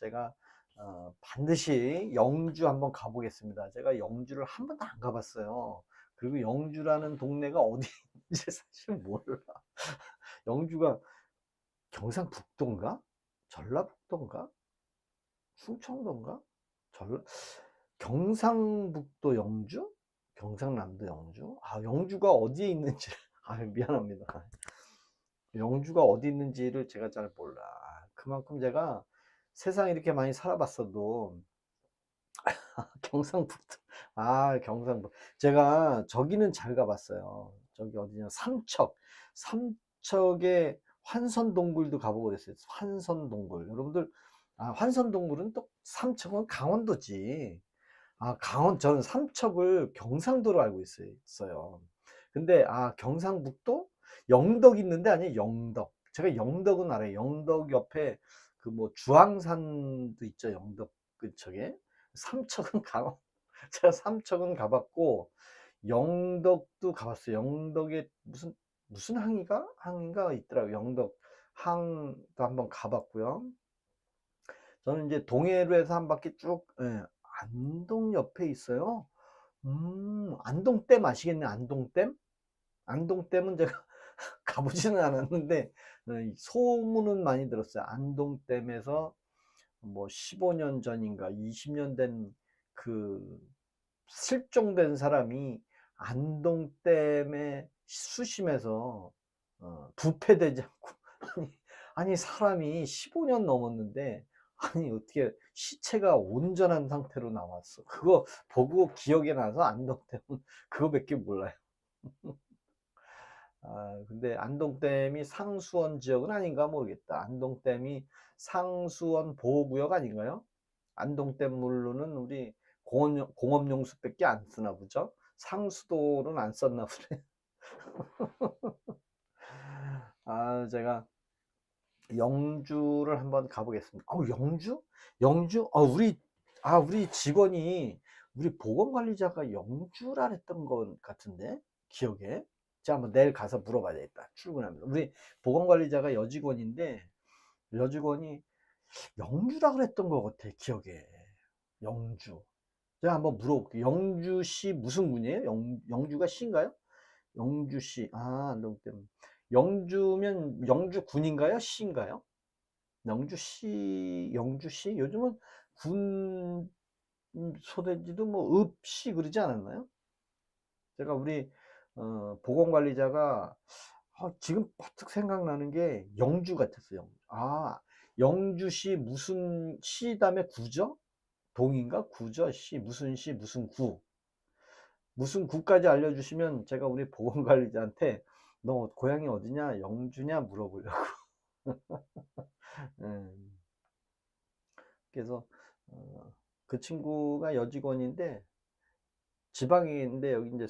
제가 반드시 영주 한번 가보겠습니다. 제가 영주를 한 번도 안 가봤어요. 그리고 영주라는 동네가 어디인지 사실 몰라. 영주가 경상북도인가? 전라북도인가? 충청도인가? 전라 경상북도 영주? 경상남도 영주? 아, 영주가 어디에 있는지 아, 미안합니다. 영주가 어디 있는지를 제가 잘 몰라. 그만큼 제가 세상 이렇게 많이 살아봤어도 경상북도 경상북도 제가 저기는 잘 가봤어요. 저기 어디냐 삼척에 환선동굴도 가보고 그랬어요. 환선동굴 여러분들 환선동굴은 또 삼척은 강원도지. 저는 삼척을 경상도로 알고 있어요. 근데 경상북도 영덕 있는데 아니 영덕. 제가 영덕은 알아요. 영덕 옆에 그 뭐 주황산도 있죠. 영덕 그쪽에. 삼척은 가 제가 삼척은 가봤고 영덕도 가봤어요. 영덕에 무슨 항인가 있더라고요. 영덕 항도 한번 가봤고요. 저는 이제 동해로 해서 한 바퀴 쭉 안동 옆에 있어요. 안동댐 아시겠네? 안동댐? 안동댐은 제가 가보지는 않았는데 소문은 많이 들었어요. 안동댐에서 뭐 15년 전인가 20년 된 그 실종된 사람이 안동댐에 수심에서 부패되지 않고 아니 사람이 15년 넘었는데 아니 어떻게 시체가 온전한 상태로 나왔어. 그거 보고 기억에 나서 안동댐은 그거밖에 몰라요. 근데 안동댐이 상수원 지역은 아닌가 모르겠다. 안동댐이 상수원 보호구역 아닌가요? 안동댐 물로는 우리 공업용수밖에 안 쓰나 보죠. 상수도는 안 썼나 보네. 제가 영주를 한번 가보겠습니다. 영주? 영주? 우리 직원이 우리 보건관리자가 영주라 했던 것 같은데 기억에. 제가 한번 내일 가서 물어봐야 겠다. 출근하면 우리 보건관리자가 여직원인데 여직원이 영주라 그랬던 것 같아 기억에. 영주. 제가 한번 물어볼게요. 영주시 무슨 군이에요? 영주가 시인가요? 영주시. 안동댐. 영주면 영주군인가요? 시인가요? 영주시? 요즘은 군 소대지도 뭐 읍시 그러지 않았나요? 제가 우리 보건관리자가 지금 퍼뜩 생각나는 게 영주 같았어요. 영주시 무슨 시 다음에 구죠? 동인가? 구죠? 시 무슨 구. 무슨 구까지 알려주시면 제가 우리 보건관리자한테 너 고향이 어디냐? 영주냐? 물어보려고. 음. 그래서 그 친구가 여직원인데 지방인데 여기 이제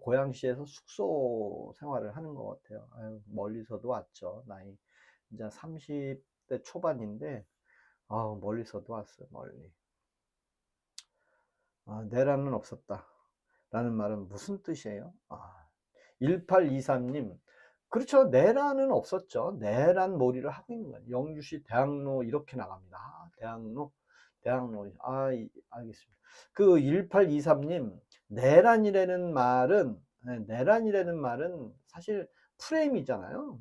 고양시에서 숙소 생활을 하는 것 같아요. 멀리서도 왔죠. 나이 이제 30대 초반인데 멀리서도 왔어요. 멀리. 내란은 없었다 라는 말은 무슨 뜻이에요? 1823님, 그렇죠. 내란은 없었죠. 내란 몰이를 하고 있는 거예요. 영주시 대학로 이렇게 나갑니다. 대학로. 알겠습니다. 그 1823님, 내란이라는 말은 사실 프레임이잖아요.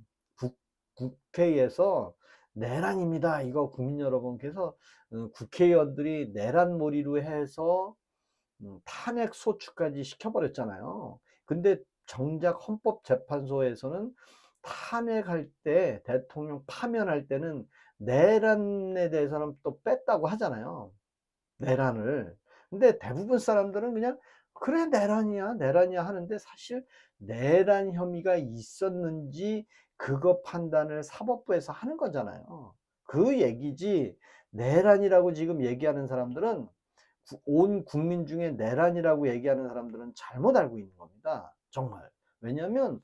국회에서 내란입니다. 이거 국민 여러분께서 국회의원들이 내란몰이로 해서 탄핵 소추까지 시켜버렸잖아요. 근데 정작 헌법재판소에서는 탄핵할 때 대통령 파면할 때는 내란에 대해서는 또 뺐다고 하잖아요. 내란을. 근데 대부분 사람들은 그냥 그래 내란이야 하는데 사실 내란 혐의가 있었는지 그거 판단을 사법부에서 하는 거잖아요. 그 얘기지 내란이라고 지금 얘기하는 사람들은 온 국민 중에 내란이라고 얘기하는 사람들은 잘못 알고 있는 겁니다. 정말. 왜냐하면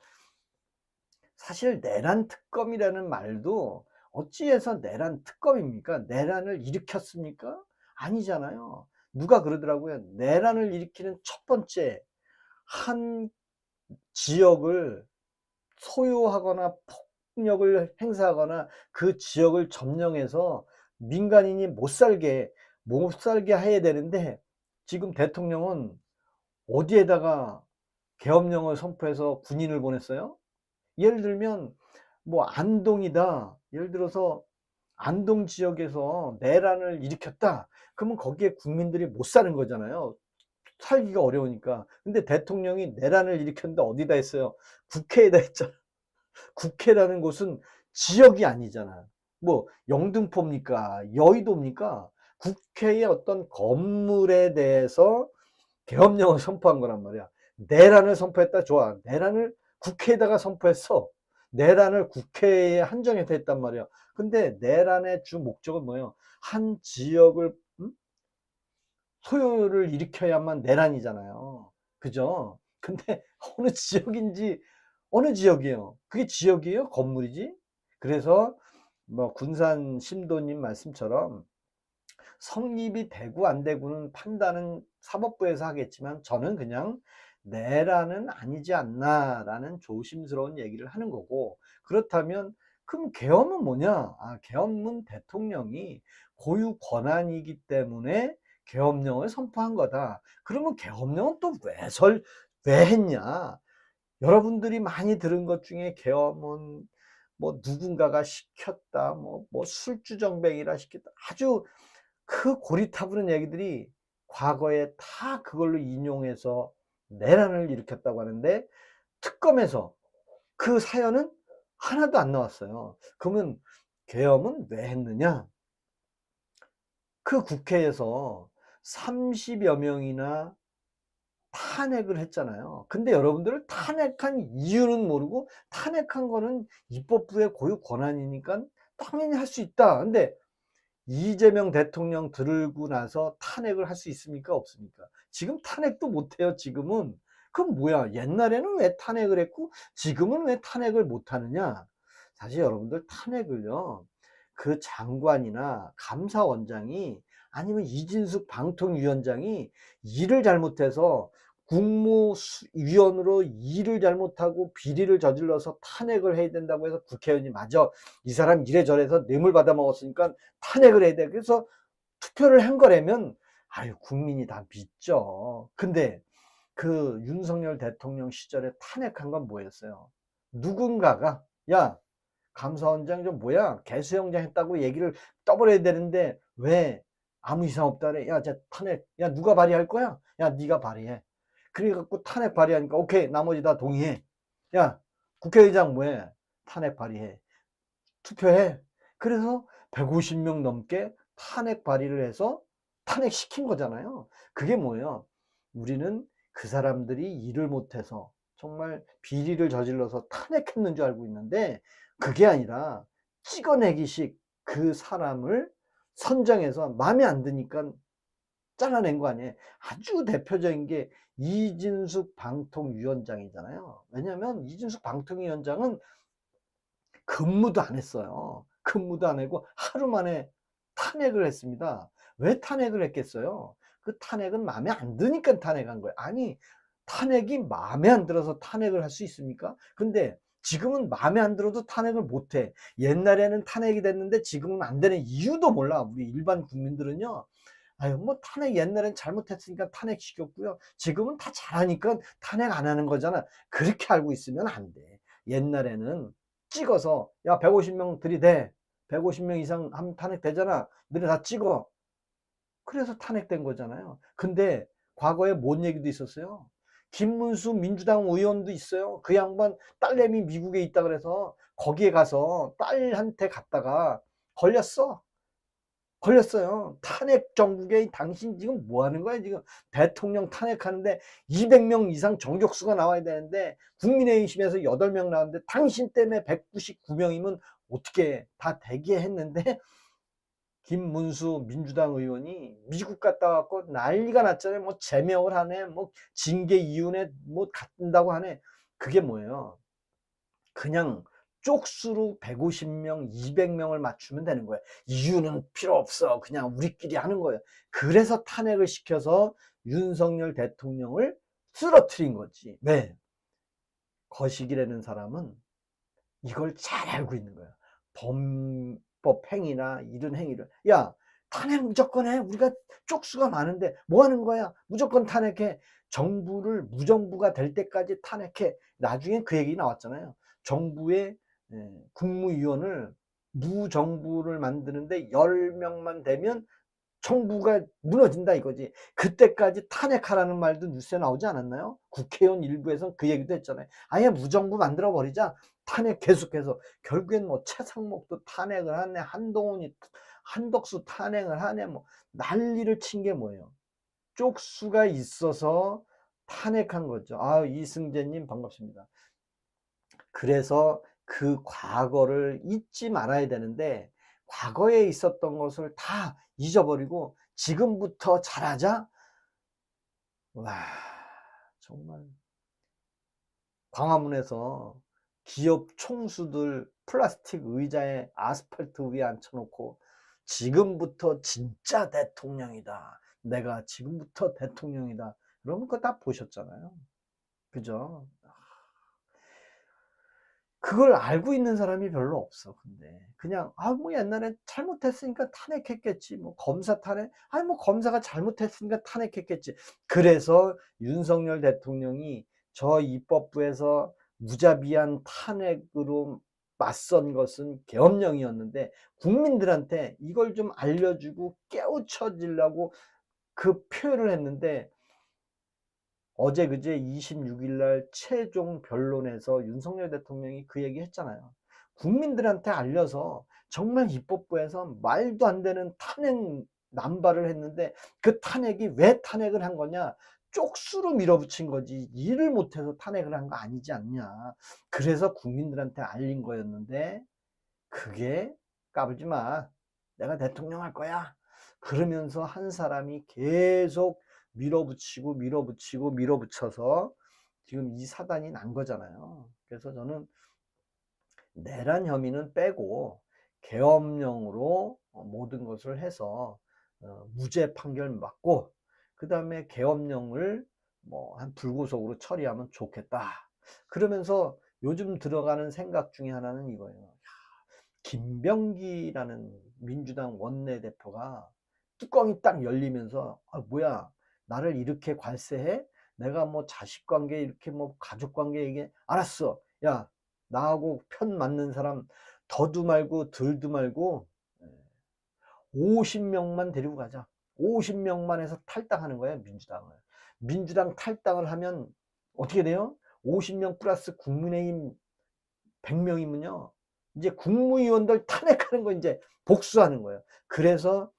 사실 내란 특검이라는 말도 어찌해서 내란 특검입니까? 내란을 일으켰습니까? 아니잖아요. 누가 그러더라고요. 내란을 일으키는 첫 번째 한 지역을 소유하거나 폭력을 행사하거나 그 지역을 점령해서 민간인이 못 살게 해야 되는데 지금 대통령은 어디에다가 계엄령을 선포해서 군인을 보냈어요? 예를 들면 뭐 안동이다. 예를 들어서 안동 지역에서 내란을 일으켰다. 그러면 거기에 국민들이 못 사는 거잖아요. 살기가 어려우니까. 근데 대통령이 내란을 일으켰는데 어디다 했어요? 국회에다 했잖아. 국회라는 곳은 지역이 아니잖아. 뭐 영등포입니까? 여의도입니까? 국회의 어떤 건물에 대해서 계엄령을 선포한 거란 말이야. 내란을 선포했다. 좋아. 내란을 국회에다가 선포했어. 내란을 국회에 한정해서 했단 말이야. 근데 내란의 주 목적은 뭐예요? 한 지역을 소요를 일으켜야만 내란이잖아요. 그죠? 근데 어느 지역인지 어느 지역이에요? 그게 지역이에요? 건물이지? 그래서 뭐 군산 심도님 말씀처럼 성립이 되고 안 되고는 판단은 사법부에서 하겠지만 저는 그냥 내란은 아니지 않나라는 조심스러운 얘기를 하는 거고, 그렇다면 그럼 계엄은 뭐냐? 계엄은 대통령이 고유 권한이기 때문에 계엄령을 선포한 거다. 그러면 계엄령은 또 왜 했냐? 여러분들이 많이 들은 것 중에 계엄은 뭐 누군가가 시켰다, 뭐 술주정뱅이라 시켰다, 아주 그 고리타분한 얘기들이 과거에 다 그걸로 인용해서 내란을 일으켰다고 하는데, 특검에서 그 사연은 하나도 안 나왔어요. 그러면 계엄은 왜 했느냐? 그 국회에서 30여 명이나 탄핵을 했잖아요. 근데 여러분들을 탄핵한 이유는 모르고, 탄핵한 거는 입법부의 고유 권한이니까 당연히 할 수 있다. 근데 이재명 대통령 들고 나서 탄핵을 할 수 있습니까? 없습니까? 지금 탄핵도 못해요, 지금은. 그럼 뭐야? 옛날에는 왜 탄핵을 했고, 지금은 왜 탄핵을 못하느냐? 사실 여러분들 탄핵을요, 그 장관이나 감사원장이 아니면 이진숙 방통위원장이 일을 잘못해서 국무위원으로 일을 잘못하고 비리를 저질러서 탄핵을 해야 된다고 해서 국회의원이 맞아, 이 사람 이래저래서 뇌물 받아 먹었으니까 탄핵을 해야 돼. 그래서 투표를 한 거라면 아유 국민이 다 믿죠. 근데 그 윤석열 대통령 시절에 탄핵한 건 뭐였어요? 누군가가 야 감사원장 좀 뭐야 개수영장 했다고 얘기를 떠버려야 되는데 왜 아무 이상 없다 그래. 야 저 탄핵, 야 누가 발의할 거야? 야 네가 발의해. 그래갖고 탄핵 발의하니까 오케이 나머지 다 동의해. 야 국회의장 뭐해? 탄핵 발의해. 투표해. 그래서 150명 넘게 탄핵 발의를 해서 탄핵시킨 거잖아요. 그게 뭐예요? 우리는 그 사람들이 일을 못해서 정말 비리를 저질러서 탄핵했는 줄 알고 있는데, 그게 아니라 찍어내기식 그 사람을 선정해서 마음에 안 드니까 잘라낸 거 아니에요. 아주 대표적인 게 이진숙 방통위원장이잖아요. 왜냐하면 이진숙 방통위원장은 근무도 안 했어요. 근무도 안 하고 하루 만에 탄핵을 했습니다. 왜 탄핵을 했겠어요? 그 탄핵은 마음에 안 드니까 탄핵한 거예요. 아니, 탄핵이 마음에 안 들어서 탄핵을 할 수 있습니까? 근데 지금은 마음에 안 들어도 탄핵을 못 해. 옛날에는 탄핵이 됐는데 지금은 안 되는 이유도 몰라. 우리 일반 국민들은요. 아유, 뭐 탄핵 옛날엔 잘못했으니까 탄핵시켰고요. 지금은 다 잘하니까 탄핵 안 하는 거잖아. 그렇게 알고 있으면 안 돼. 옛날에는 찍어서 야 150명 들이대, 150명 이상 하면 탄핵되잖아, 너네 다 찍어. 그래서 탄핵된 거잖아요. 근데 과거에 뭔 얘기도 있었어요. 김문수 민주당 의원도 있어요. 그 양반 딸내미 미국에 있다 그래서 거기에 가서 딸한테 갔다가 걸렸어. 걸렸어요. 탄핵 정국에 당신 지금 뭐 하는 거야? 지금 대통령 탄핵하는데 200명 이상 정족수가 나와야 되는데 국민의힘에서 8명 나왔는데 당신 때문에 199명이면 어떻게 다 대기했는데 김문수 민주당 의원이 미국 갔다 왔고 난리가 났잖아요. 뭐 제명을 하네, 뭐 징계 이윤에 뭐 갖는다고 하네. 그게 뭐예요? 그냥 쪽수로 150명, 200명을 맞추면 되는 거예요. 이유는 필요 없어. 그냥 우리끼리 하는 거예요. 그래서 탄핵을 시켜서 윤석열 대통령을 쓰러뜨린 거지. 왜? 거시기라는 사람은 이걸 잘 알고 있는 거예요. 불법 행위나 이런 행위를, 야, 탄핵 무조건 해. 우리가 쪽수가 많은데 뭐 하는 거야? 무조건 탄핵해. 정부를 무정부가 될 때까지 탄핵해. 나중에 그 얘기 나왔잖아요. 정부의 국무위원을 무정부를 만드는데 10명만 되면 정부가 무너진다 이거지. 그때까지 탄핵하라는 말도 뉴스에 나오지 않았나요? 국회의원 일부에서는 그 얘기도 했잖아요. 아예 무정부 만들어 버리자. 탄핵 계속해서. 결국엔 뭐 최상목도 탄핵을 하네, 한동훈이, 한덕수 탄핵을 하네, 뭐 난리를 친 게 뭐예요? 쪽수가 있어서 탄핵한 거죠. 아, 이승재님 반갑습니다. 그래서 그 과거를 잊지 말아야 되는데, 과거에 있었던 것을 다 잊어버리고 지금부터 잘하자. 와, 정말 광화문에서 기업 총수들 플라스틱 의자에 아스팔트 위에 앉혀놓고 지금부터 진짜 대통령이다, 내가 지금부터 대통령이다, 그러면 그거 다 보셨잖아요. 그죠? 그걸 알고 있는 사람이 별로 없어. 근데 그냥 뭐 옛날에 잘못했으니까 탄핵했겠지, 뭐 검사 탄핵, 뭐 검사가 잘못했으니까 탄핵했겠지. 그래서 윤석열 대통령이 저 입법부에서 무자비한 탄핵으로 맞선 것은 계엄령이었는데, 국민들한테 이걸 좀 알려주고 깨우쳐지려고 그 표현을 했는데, 어제 그제 26일 날 최종 변론에서 윤석열 대통령이 그 얘기 했잖아요. 국민들한테 알려서 정말 입법부에서 말도 안 되는 탄핵 남발을 했는데, 그 탄핵이 왜 탄핵을 한 거냐? 쪽수로 밀어붙인 거지 일을 못해서 탄핵을 한 거 아니지 않냐. 그래서 국민들한테 알린 거였는데, 그게 까불지 마, 내가 대통령 할 거야, 그러면서 한 사람이 계속 밀어붙이고 밀어붙이고 밀어붙여서 지금 이 사단이 난 거잖아요. 그래서 저는 내란 혐의는 빼고 계엄령으로 모든 것을 해서 무죄 판결 맞고, 그 다음에 계엄령을 뭐 한 불구속으로 처리하면 좋겠다. 그러면서 요즘 들어가는 생각 중에 하나는 이거예요. 김병기라는 민주당 원내대표가 뚜껑이 딱 열리면서, 뭐야, 나를 이렇게 관세해? 내가 뭐 자식관계 이렇게 뭐 가족관계 얘기, 알았어, 야, 나하고 편 맞는 사람 더도 말고 덜도 말고 50명만 데리고 가자. 50명만 해서 탈당하는 거예요, 민주당을. 민주당 탈당을 하면 어떻게 돼요? 50명 플러스 국민의힘 100명이면요, 이제 국무위원들 탄핵하는 거 이제 복수하는 거예요. 그래서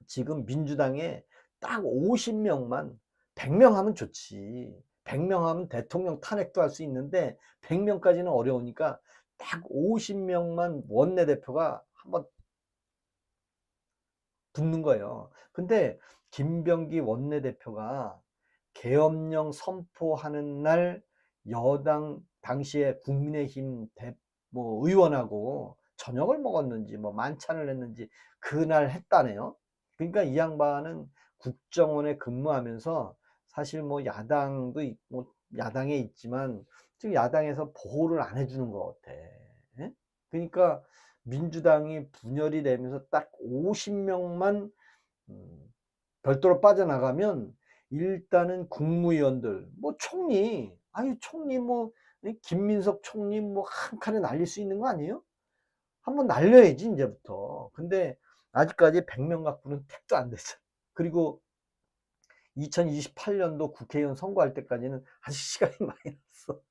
지금 민주당에 딱 50명만, 100명 하면 좋지. 100명 하면 대통령 탄핵도 할 수 있는데 100명까지는 어려우니까 딱 50명만 원내대표가 한번 붙는 거예요. 근데 김병기 원내대표가 계엄령 선포하는 날 여당 당시에 국민의힘 뭐 의원하고 저녁을 먹었는지 뭐 만찬을 했는지 그날 했다네요. 그러니까 이 양반은 국정원에 근무하면서 사실 뭐 야당도 뭐 야당에 있지만 지금 야당에서 보호를 안 해주는 것 같아. 예? 그러니까 민주당이 분열이 되면서 딱 50명만 별도로 빠져나가면 일단은 국무위원들, 뭐 총리, 아니 총리 뭐 김민석 총리 뭐 한 칸에 날릴 수 있는 거 아니에요? 한번 날려야지 이제부터. 근데 아직까지 100명 갖고는 택도 안 됐어. 그리고 2028년도 국회의원 선거할 때까지는 아직 시간이 많이 났어.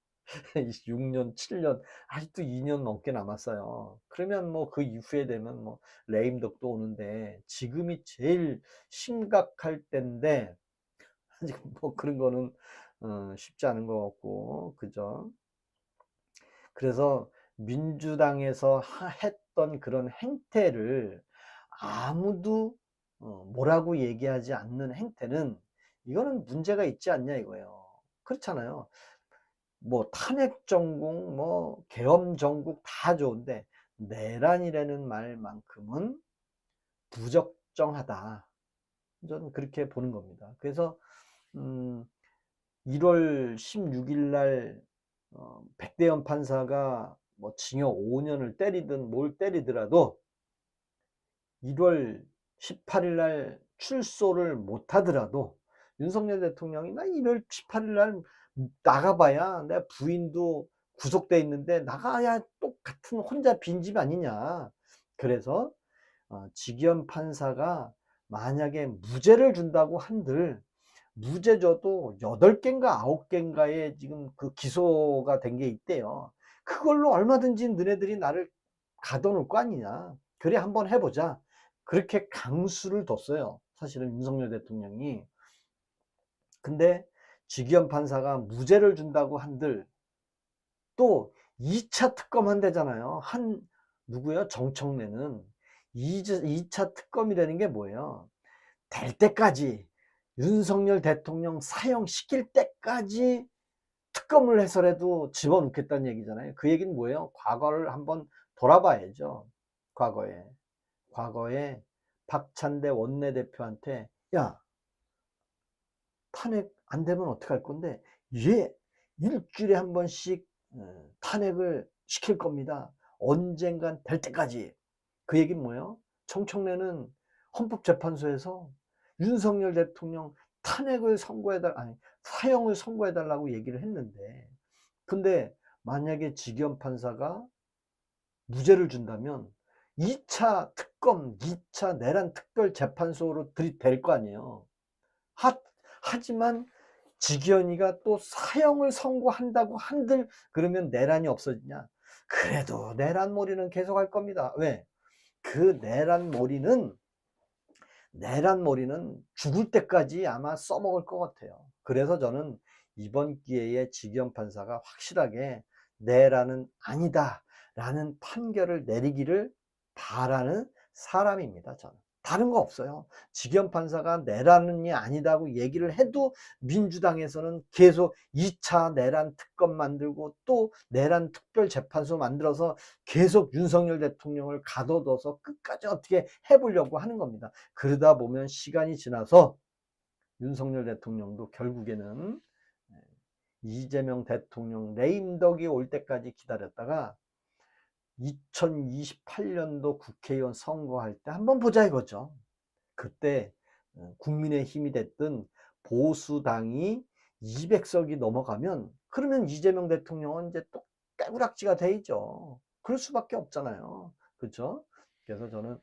6년, 7년, 아직도 2년 넘게 남았어요. 그러면 뭐 그 이후에 되면 뭐 레임덕도 오는데, 지금이 제일 심각할 때인데 아직 뭐 그런 거는 쉽지 않은 것 같고, 그죠? 그래서 민주당에서 했던 그런 행태를 아무도 뭐라고 얘기하지 않는 행태는, 이거는 문제가 있지 않냐 이거예요. 그렇잖아요. 뭐 탄핵 전국, 뭐 계엄 전국 다 좋은데 내란이라는 말만큼은 부적정하다. 저는 그렇게 보는 겁니다. 그래서 1월 16일 날 백대현 판사가 뭐 징역 5년을 때리든 뭘 때리더라도 1월 18일 날 출소를 못 하더라도 윤석열 대통령이 나 1월 18일 날 나가봐야 내 부인도 구속돼 있는데 나가야 똑같은 혼자 빈집 아니냐. 그래서 직위원 판사가 만약에 무죄를 준다고 한들 무죄 줘도 8개인가 9개인가에 지금 그 기소가 된 게 있대요. 그걸로 얼마든지 너네들이 나를 가둬놓을 거 아니냐. 그래 한번 해보자. 그렇게 강수를 뒀어요. 사실은 윤석열 대통령이. 근데 직위원 판사가 무죄를 준다고 한들 또 2차 특검 한대잖아요. 누구요? 정청래는 2차 특검이라는 게 뭐예요? 될 때까지 윤석열 대통령 사형시킬 때까지 특검을 해서라도 집어넣겠다는 얘기잖아요. 그 얘기는 뭐예요? 과거를 한번 돌아봐야죠. 과거에 박찬대 원내대표한테 야 탄핵 안 되면 어떡할 건데 얘 일주일에 한 번씩 탄핵을 시킬 겁니다. 언젠간 될 때까지. 그 얘기는 뭐예요? 정청래는 헌법재판소에서 윤석열 대통령 탄핵을 사형을 선고해달라고 얘기를 했는데, 근데 만약에 직위원 판사가 무죄를 준다면 2차 특검, 2차 내란 특별재판소로 들이댈 거 아니에요. 하지만 직위원이가 또 사형을 선고한다고 한들 그러면 내란이 없어지냐? 그래도 내란몰이는 계속할 겁니다. 왜? 그 내란몰이는 죽을 때까지 아마 써먹을 것 같아요. 그래서 저는 이번 기회에 직위원 판사가 확실하게 내란은 아니다 라는 판결을 내리기를 바라는 사람입니다. 저는 다른 거 없어요. 직위원 판사가 내란이 아니다고 얘기를 해도 민주당에서는 계속 2차 내란 특검 만들고 또 내란 특별재판소 만들어서 계속 윤석열 대통령을 가둬둬서 끝까지 어떻게 해보려고 하는 겁니다. 그러다 보면 시간이 지나서 윤석열 대통령도 결국에는 이재명 대통령 레임덕이 올 때까지 기다렸다가 2028년도 국회의원 선거할 때 한번 보자 이거죠. 그때 국민의힘이 됐든 보수당이 200석이 넘어가면 그러면 이재명 대통령은 이제 또 깨구락지가 되죠. 그럴 수밖에 없잖아요. 그렇죠? 그래서 저는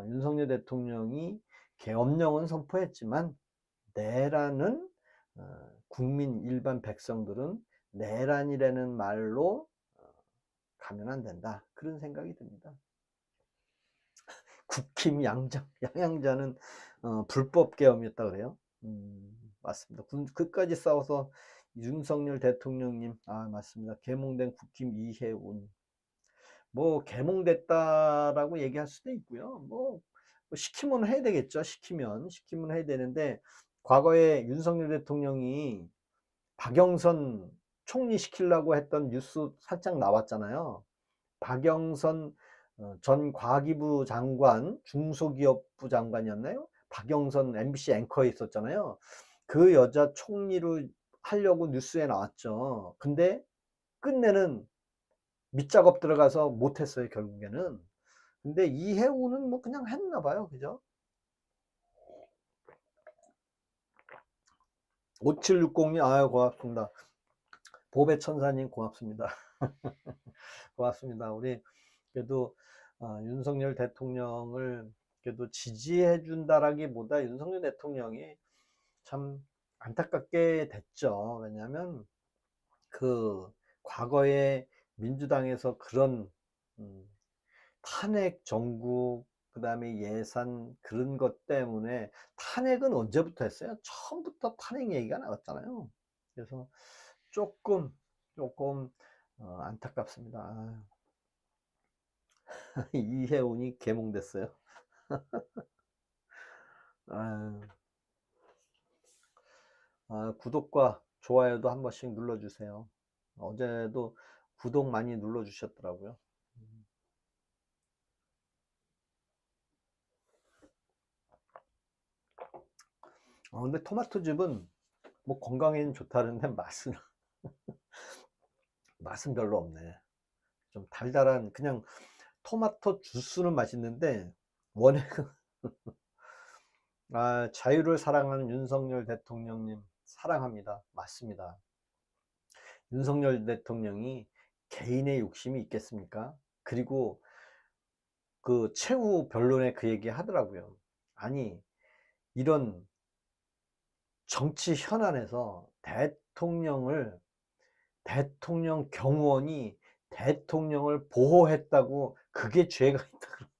윤석열 대통령이 계엄령은 선포했지만 내란은 국민 일반 백성들은 내란이라는 말로 가면 안 된다. 그런 생각이 듭니다. 국힘 양양자는 불법 계엄이었다 그래요. 맞습니다. 끝까지 싸워서 윤석열 대통령님, 맞습니다. 계몽된 국힘 이해운. 뭐 계몽됐다라고 얘기할 수도 있고요. 뭐 시키면 해야 되겠죠. 시키면 해야 되는데 과거에 윤석열 대통령이 박영선 총리 시키려고 했던 뉴스 살짝 나왔잖아요. 박영선 전 과기부 장관, 중소기업부 장관이었나요? 박영선 MBC 앵커에 있었잖아요. 그 여자 총리로 하려고 뉴스에 나왔죠. 근데 끝내는 밑작업 들어가서 못했어요, 결국에는. 근데 이해우는 뭐 그냥 했나 봐요. 그죠? 5760님, 아유, 고맙습니다. 보배 천사님, 고맙습니다. 고맙습니다. 우리 그래도 윤석열 대통령을 그래도 지지해 준다라기보다 윤석열 대통령이 참 안타깝게 됐죠. 왜냐하면 그 과거에 민주당에서 그런 탄핵 정국 그다음에 예산 그런 것 때문에 탄핵은 언제부터 했어요? 처음부터 탄핵 얘기가 나왔잖아요. 그래서 조금 안타깝습니다. 이해운이 개몽됐어요. 구독과 좋아요도 한 번씩 눌러주세요. 어제도 구독 많이 눌러주셨더라고요. 근데 토마토즙은 뭐 건강에는 좋다는데 맛은 별로 없네. 좀 달달한 그냥 토마토 주스는 맛있는데 원액은 자유를 사랑하는 윤석열 대통령님 사랑합니다. 맞습니다. 윤석열 대통령이 개인의 욕심이 있겠습니까? 그리고 그 최후 변론에 그 얘기 하더라고요. 아니, 이런 정치 현안에서 대통령 경호원이 대통령을 보호했다고 그게 죄가 있다.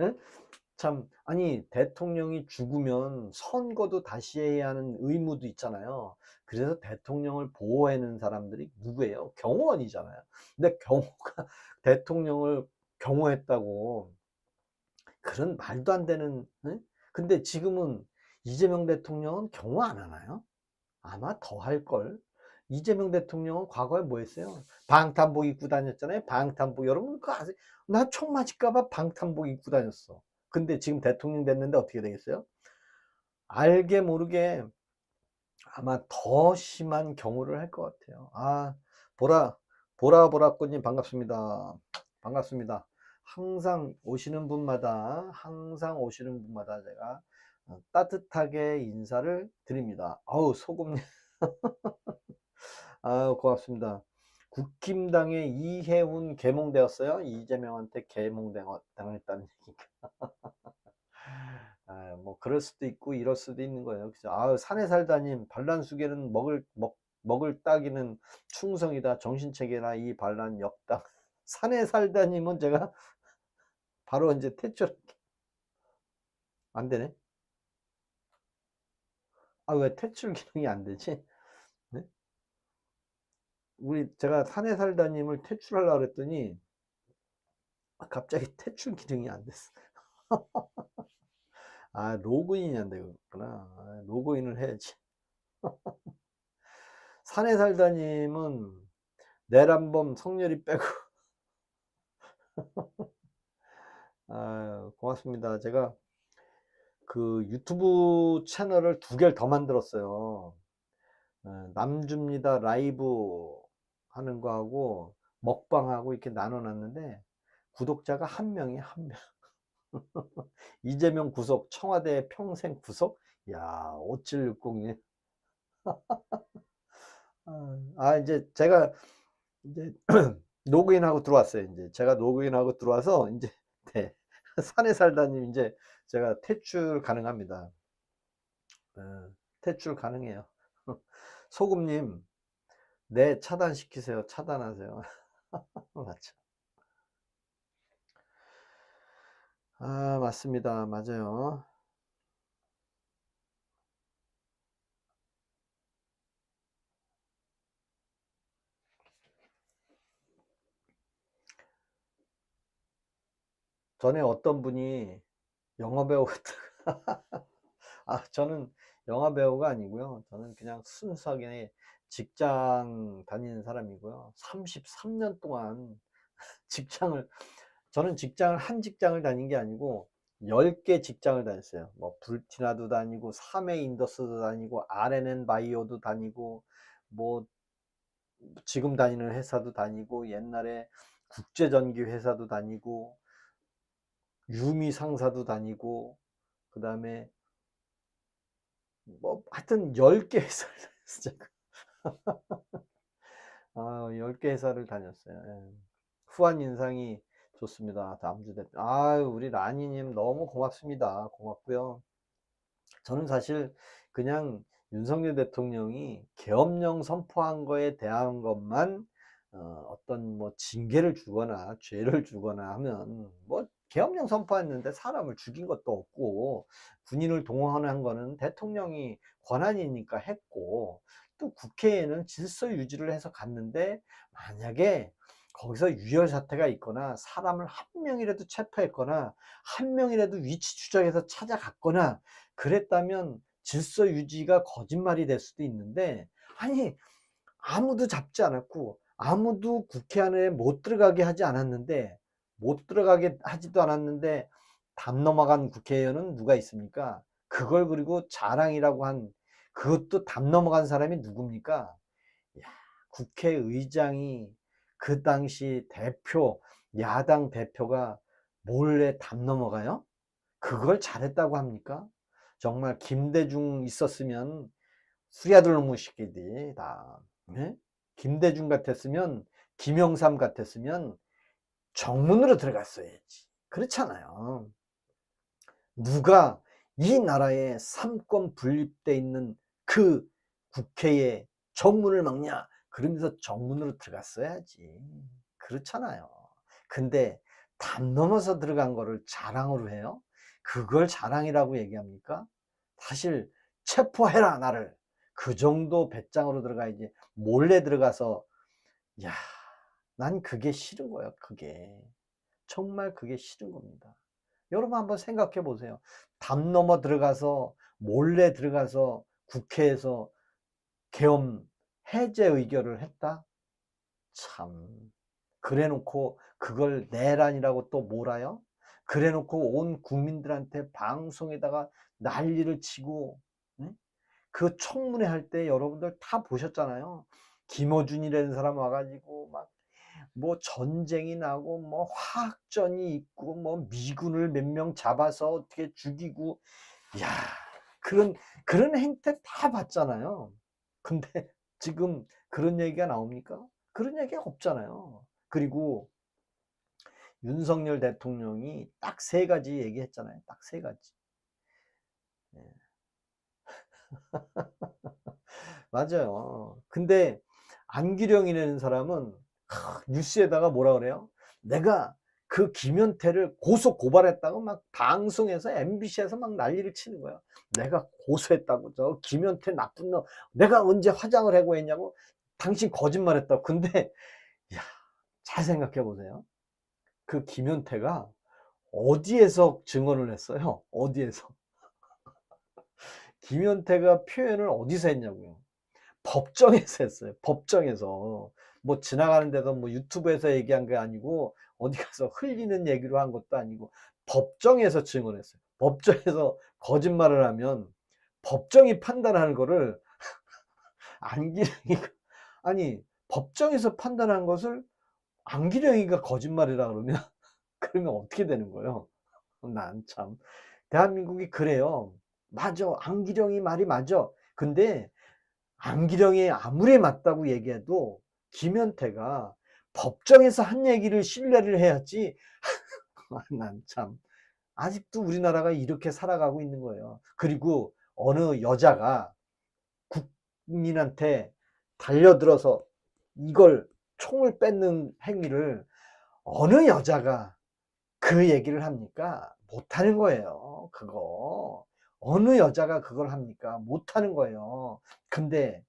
응? 참, 아니, 대통령이 죽으면 선거도 다시 해야 하는 의무도 있잖아요. 그래서 대통령을 보호하는 사람들이 누구예요? 경호원이잖아요. 근데 경호가 대통령을 경호했다고 그런 말도 안 되는, 응? 근데 지금은 이재명 대통령은 경호 안 하나요? 아마 더 할걸. 이재명 대통령은 과거에 뭐 했어요? 방탄복 입고 다녔잖아요. 방탄복. 여러분 그거 아세요? 나 총 맞을까봐 방탄복 입고 다녔어. 근데 지금 대통령 됐는데 어떻게 되겠어요? 알게 모르게 아마 더 심한 경우를 할 것 같아요. 보라보라꽃님 반갑습니다. 반갑습니다. 항상 오시는 분마다 제가 따뜻하게 인사를 드립니다. 아우, 소금 고맙습니다. 국힘당의 이해운 계몽되었어요. 이재명한테 계몽당했다는 얘기가. 뭐 그럴 수도 있고 이럴 수도 있는 거예요. 그죠? 산에 살다님, 반란수계는 먹을 따기는 충성이다. 정신체계나 이 반란 역당. 산에 살다님은 제가 바로 이제 퇴출. 안 되네. 왜 퇴출 기능이 안 되지? 네? 제가 산에 살다님을 퇴출하려고 그랬더니 갑자기 퇴출 기능이 안 됐어. 로그인이 안 되겠구나. 로그인을 해야지. 산에 살다님은 내란범 성렬이 빼고 고맙습니다. 제가 그 유튜브 채널을 2개를 더 만들었어요. 남줍니다 라이브 하는 거하고 먹방하고 이렇게 나눠 놨는데 구독자가 1명이 1명. 이재명 구속, 청와대 평생 구속. 야, 5760님. 이제 제가 이제 로그인하고 들어왔어요. 이제 제가 로그인하고 들어와서 이제 네. 산에 살다님 이제 제가 퇴출 가능합니다. 퇴출 가능해요. 소금님, 네, 차단시키세요. 차단하세요. 맞죠. 맞습니다. 맞아요. 전에 어떤 분이 영화배우 저는 영화배우가 아니고요. 저는 그냥 순수하게 직장 다니는 사람이고요. 33년 동안 직장을 저는 한 직장을 다닌 게 아니고 10개 직장을 다녔어요. 뭐 불티나도 다니고 삼해 인더스도 다니고 RNN 바이오도 다니고 뭐 지금 다니는 회사도 다니고 옛날에 국제전기 회사도 다니고 유미 상사도 다니고 그다음에 뭐 하여튼 10개 회사를 다녔어요. 10개 회사를 다녔어요. 예. 후한 인상이 좋습니다. 남주대. 우리 라니님 너무 고맙습니다. 고맙고요. 저는 사실 그냥 윤석열 대통령이 계엄령 선포한 거에 대한 것만 어떤 뭐 징계를 주거나 죄를 주거나 하면 뭐 계엄령 선포했는데 사람을 죽인 것도 없고 군인을 동원한 거는 대통령이 권한이니까 했고 또 국회에는 질서 유지를 해서 갔는데 만약에 거기서 유혈 사태가 있거나 사람을 1명이라도 체포했거나 1명이라도 위치 추적해서 찾아갔거나 그랬다면 질서 유지가 거짓말이 될 수도 있는데 아니 아무도 잡지 않았고 아무도 국회 안에 못 들어가게 하지 않았는데 못 들어가게 하지도 않았는데 담 넘어간 국회의원은 누가 있습니까? 그걸 그리고 자랑이라고 한 그것도 담 넘어간 사람이 누굽니까? 야, 국회의장이 그 당시 야당 대표가 몰래 담 넘어가요? 그걸 잘했다고 합니까? 정말 김대중 있었으면 수야들 놈의 새끼들이 다. 네? 김대중 같았으면, 김영삼 같았으면 정문으로 들어갔어야지. 그렇잖아요. 누가 이 나라에 삼권 분립돼 있는 그 국회에 정문을 막냐? 그러면서 정문으로 들어갔어야지. 그렇잖아요. 근데 담 넘어서 들어간 거를 자랑으로 해요? 그걸 자랑이라고 얘기합니까? 사실 체포해라 나를. 그 정도 배짱으로 들어가야지. 몰래 들어가서, 야, 난 그게 싫은 거예요. 그게 정말 그게 싫은 겁니다. 여러분 한번 생각해 보세요. 담 넘어 들어가서, 몰래 들어가서 국회에서 계엄 해제 의결을 했다? 참, 그래 놓고 그걸 내란이라고 또 몰아요? 그래 놓고 온 국민들한테 방송에다가 난리를 치고, 응? 그 청문회 할 때 여러분들 다 보셨잖아요. 김어준이라는 사람 와가지고 막 뭐 전쟁이 나고 뭐 화학전이 있고 뭐 미군을 몇 명 잡아서 어떻게 죽이고, 야, 그런 행태 다 봤잖아요. 근데 지금 그런 얘기가 나옵니까? 그런 얘기가 없잖아요. 그리고 윤석열 대통령이 딱 세 가지 얘기했잖아요. 딱 세 가지. 네. 맞아요. 근데 안기령이라는 사람은 뉴스에다가 뭐라 그래요? 내가 그 김현태를 고소 고발했다고 막 방송에서 MBC에서 막 난리를 치는 거야. 내가 고소했다고. 저 김현태 나쁜 놈, 내가 언제 화장을 하고 했냐고. 당신 거짓말했다고. 근데 야, 잘 생각해 보세요. 그 김현태가 어디에서 증언을 했어요? 어디에서? 김현태가 표현을 어디서 했냐고요? 법정에서 했어요. 법정에서. 뭐 지나가는 데서 뭐 유튜브에서 얘기한 게 아니고 어디 가서 흘리는 얘기로 한 것도 아니고 법정에서 증언했어요. 법정에서 거짓말을 하면 법정이 판단하는 거를 안기령이가, 아니 법정에서 판단한 것을 안기령이가 거짓말이라 그러면 그러면 어떻게 되는 거예요? 난 참, 대한민국이 그래요. 맞아, 안기령이 말이 맞아. 근데 안기령이 아무리 맞다고 얘기해도 김현태가 법정에서 한 얘기를 신뢰를 해야지. 난 참, 아직도 우리나라가 이렇게 살아가고 있는 거예요. 그리고 어느 여자가 국민한테 달려들어서 이걸 총을 뺏는 행위를 어느 여자가 그 얘기를 합니까? 못하는 거예요. 그거 어느 여자가 그걸 합니까? 못하는 거예요. 근데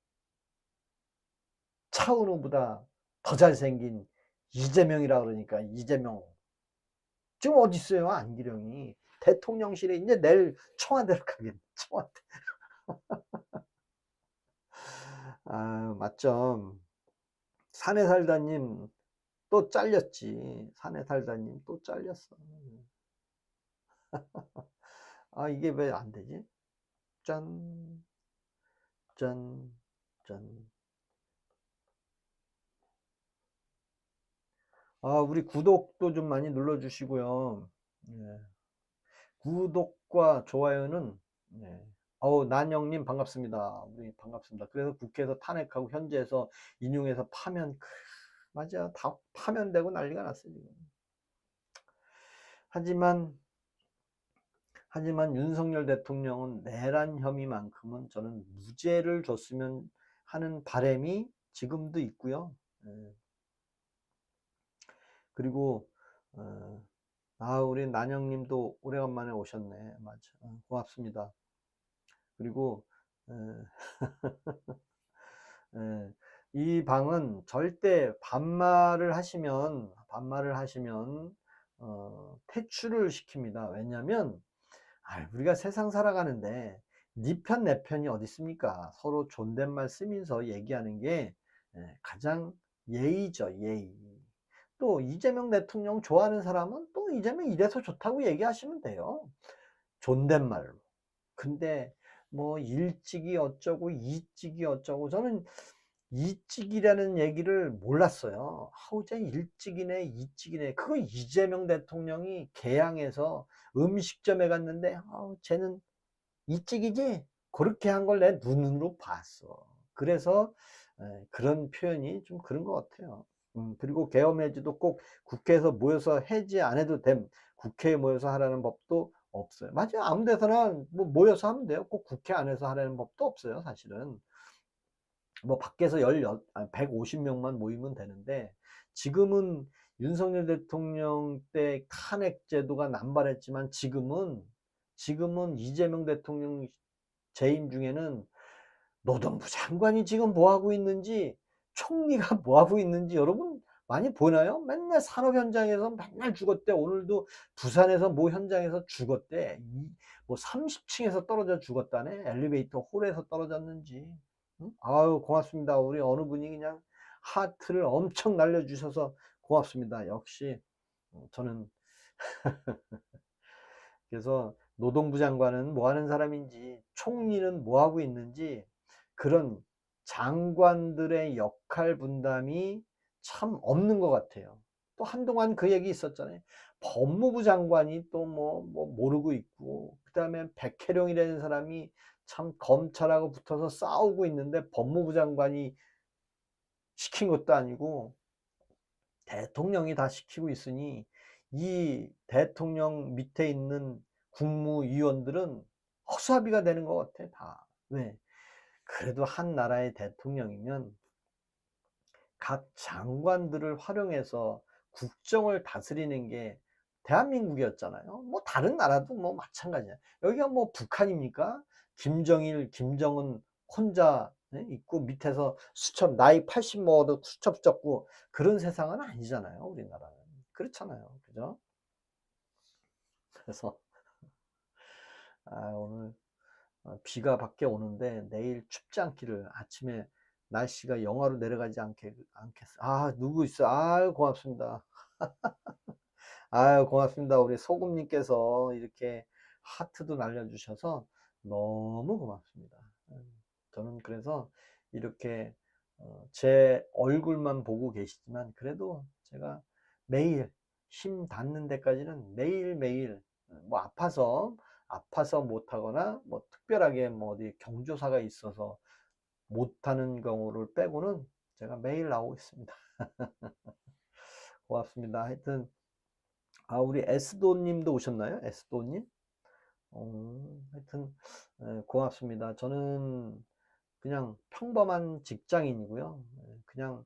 차은우보다 더 잘생긴 이재명이라 그러니까 이재명 지금 어디 있어요? 안기령이 대통령실에 이제 내일 청와대로 가겠네. 청와대. 아, 맞죠. 산에 살다님 또 잘렸지. 산에 살다님 또 잘렸어. 아, 이게 왜 안 되지? 짠, 짠, 짠. 아, 우리 구독도 좀 많이 눌러주시고요. 예. 구독과 좋아요는, 네. 난영님 반갑습니다. 우리 반갑습니다. 그래서 국회에서 탄핵하고 현재에서 인용해서 파면, 맞아. 다 파면되고 난리가 났어요, 지금. 하지만, 윤석열 대통령은 내란 혐의만큼은 저는 무죄를 줬으면 하는 바람이 지금도 있고요. 예. 그리고, 우리 난영님도 오래간만에 오셨네. 맞아. 고맙습니다. 그리고, 에, 이 방은 절대 반말을 하시면 퇴출을 시킵니다. 왜냐면 우리가 세상 살아가는데 네 편 내 편이 어디 있습니까? 서로 존댓말 쓰면서 얘기하는 게 가장 예의죠, 예의. 또 이재명 대통령 좋아하는 사람은 또 이재명 이래서 좋다고 얘기하시면 돼요. 존댓말로. 근데 뭐 일찍이 어쩌고 이찍이 어쩌고, 저는 이직이라는 얘기를 몰랐어요. 아우, 쟤 일찍이네, 이직이네. 그거 이재명 대통령이 개항해서 음식점에 갔는데, 아우, 쟤는 이직이지? 그렇게 한 걸 내 눈으로 봤어. 그래서 그런 표현이 좀 그런 것 같아요. 그리고 계엄 해지도 꼭 국회에서 모여서 해지 안 해도 됨. 국회에 모여서 하라는 법도 없어요. 맞아요. 아무 데서나 뭐 모여서 하면 돼요. 꼭 국회 안에서 하라는 법도 없어요, 사실은. 뭐 밖에서 150명만 모이면 되는데, 지금은 윤석열 대통령 때 탄핵 제도가 남발했지만, 지금은 이재명 대통령 재임 중에는 노동부 장관이 지금 뭐 하고 있는지, 총리가 뭐 하고 있는지 여러분 많이 보나요? 맨날 산업 현장에서 맨날 죽었대. 오늘도 부산에서 모 현장에서 죽었대. 뭐 30층에서 떨어져 죽었다네. 엘리베이터 홀에서 떨어졌는지. 응? 아유, 고맙습니다. 우리 어느 분이 그냥 하트를 엄청 날려주셔서 고맙습니다. 역시 저는 그래서 노동부 장관은 뭐 하는 사람인지, 총리는 뭐 하고 있는지, 그런 장관들의 역할 분담이 참 없는 것 같아요. 또 한동안 그 얘기 있었잖아요. 법무부 장관이 또 뭐 모르고 있고, 그 다음에 백혜룡이라는 사람이 참 검찰하고 붙어서 싸우고 있는데, 법무부 장관이 시킨 것도 아니고 대통령이 다 시키고 있으니, 이 대통령 밑에 있는 국무위원들은 허수아비가 되는 것 같아, 다. 왜? 그래도 한 나라의 대통령이면 각 장관들을 활용해서 국정을 다스리는 게 대한민국이었잖아요. 뭐 다른 나라도 뭐 마찬가지야. 여기가 뭐 북한입니까? 김정일, 김정은 혼자 있고 밑에서 나이 80 먹어도 수첩 적고 그런 세상은 아니잖아요. 우리나라는. 그렇잖아요. 그죠? 그래서 오늘 비가 밖에 오는데 내일 춥지 않기를, 아침에 날씨가 영하로 내려가지 않겠어. 누구 있어? 아유, 고맙습니다. 아유, 고맙습니다. 우리 소금님께서 이렇게 하트도 날려주셔서 너무 고맙습니다. 저는 그래서 이렇게 제 얼굴만 보고 계시지만, 그래도 제가 매일 힘 닿는 데까지는 매일매일, 뭐 아파서 못하거나 뭐 특별하게 뭐 어디 경조사가 있어서 못하는 경우를 빼고는 제가 매일 나오고 있습니다. 고맙습니다. 하여튼 우리 에스도 님도 오셨나요? 에스도 님? 하여튼 고맙습니다. 저는 그냥 평범한 직장인이고요. 그냥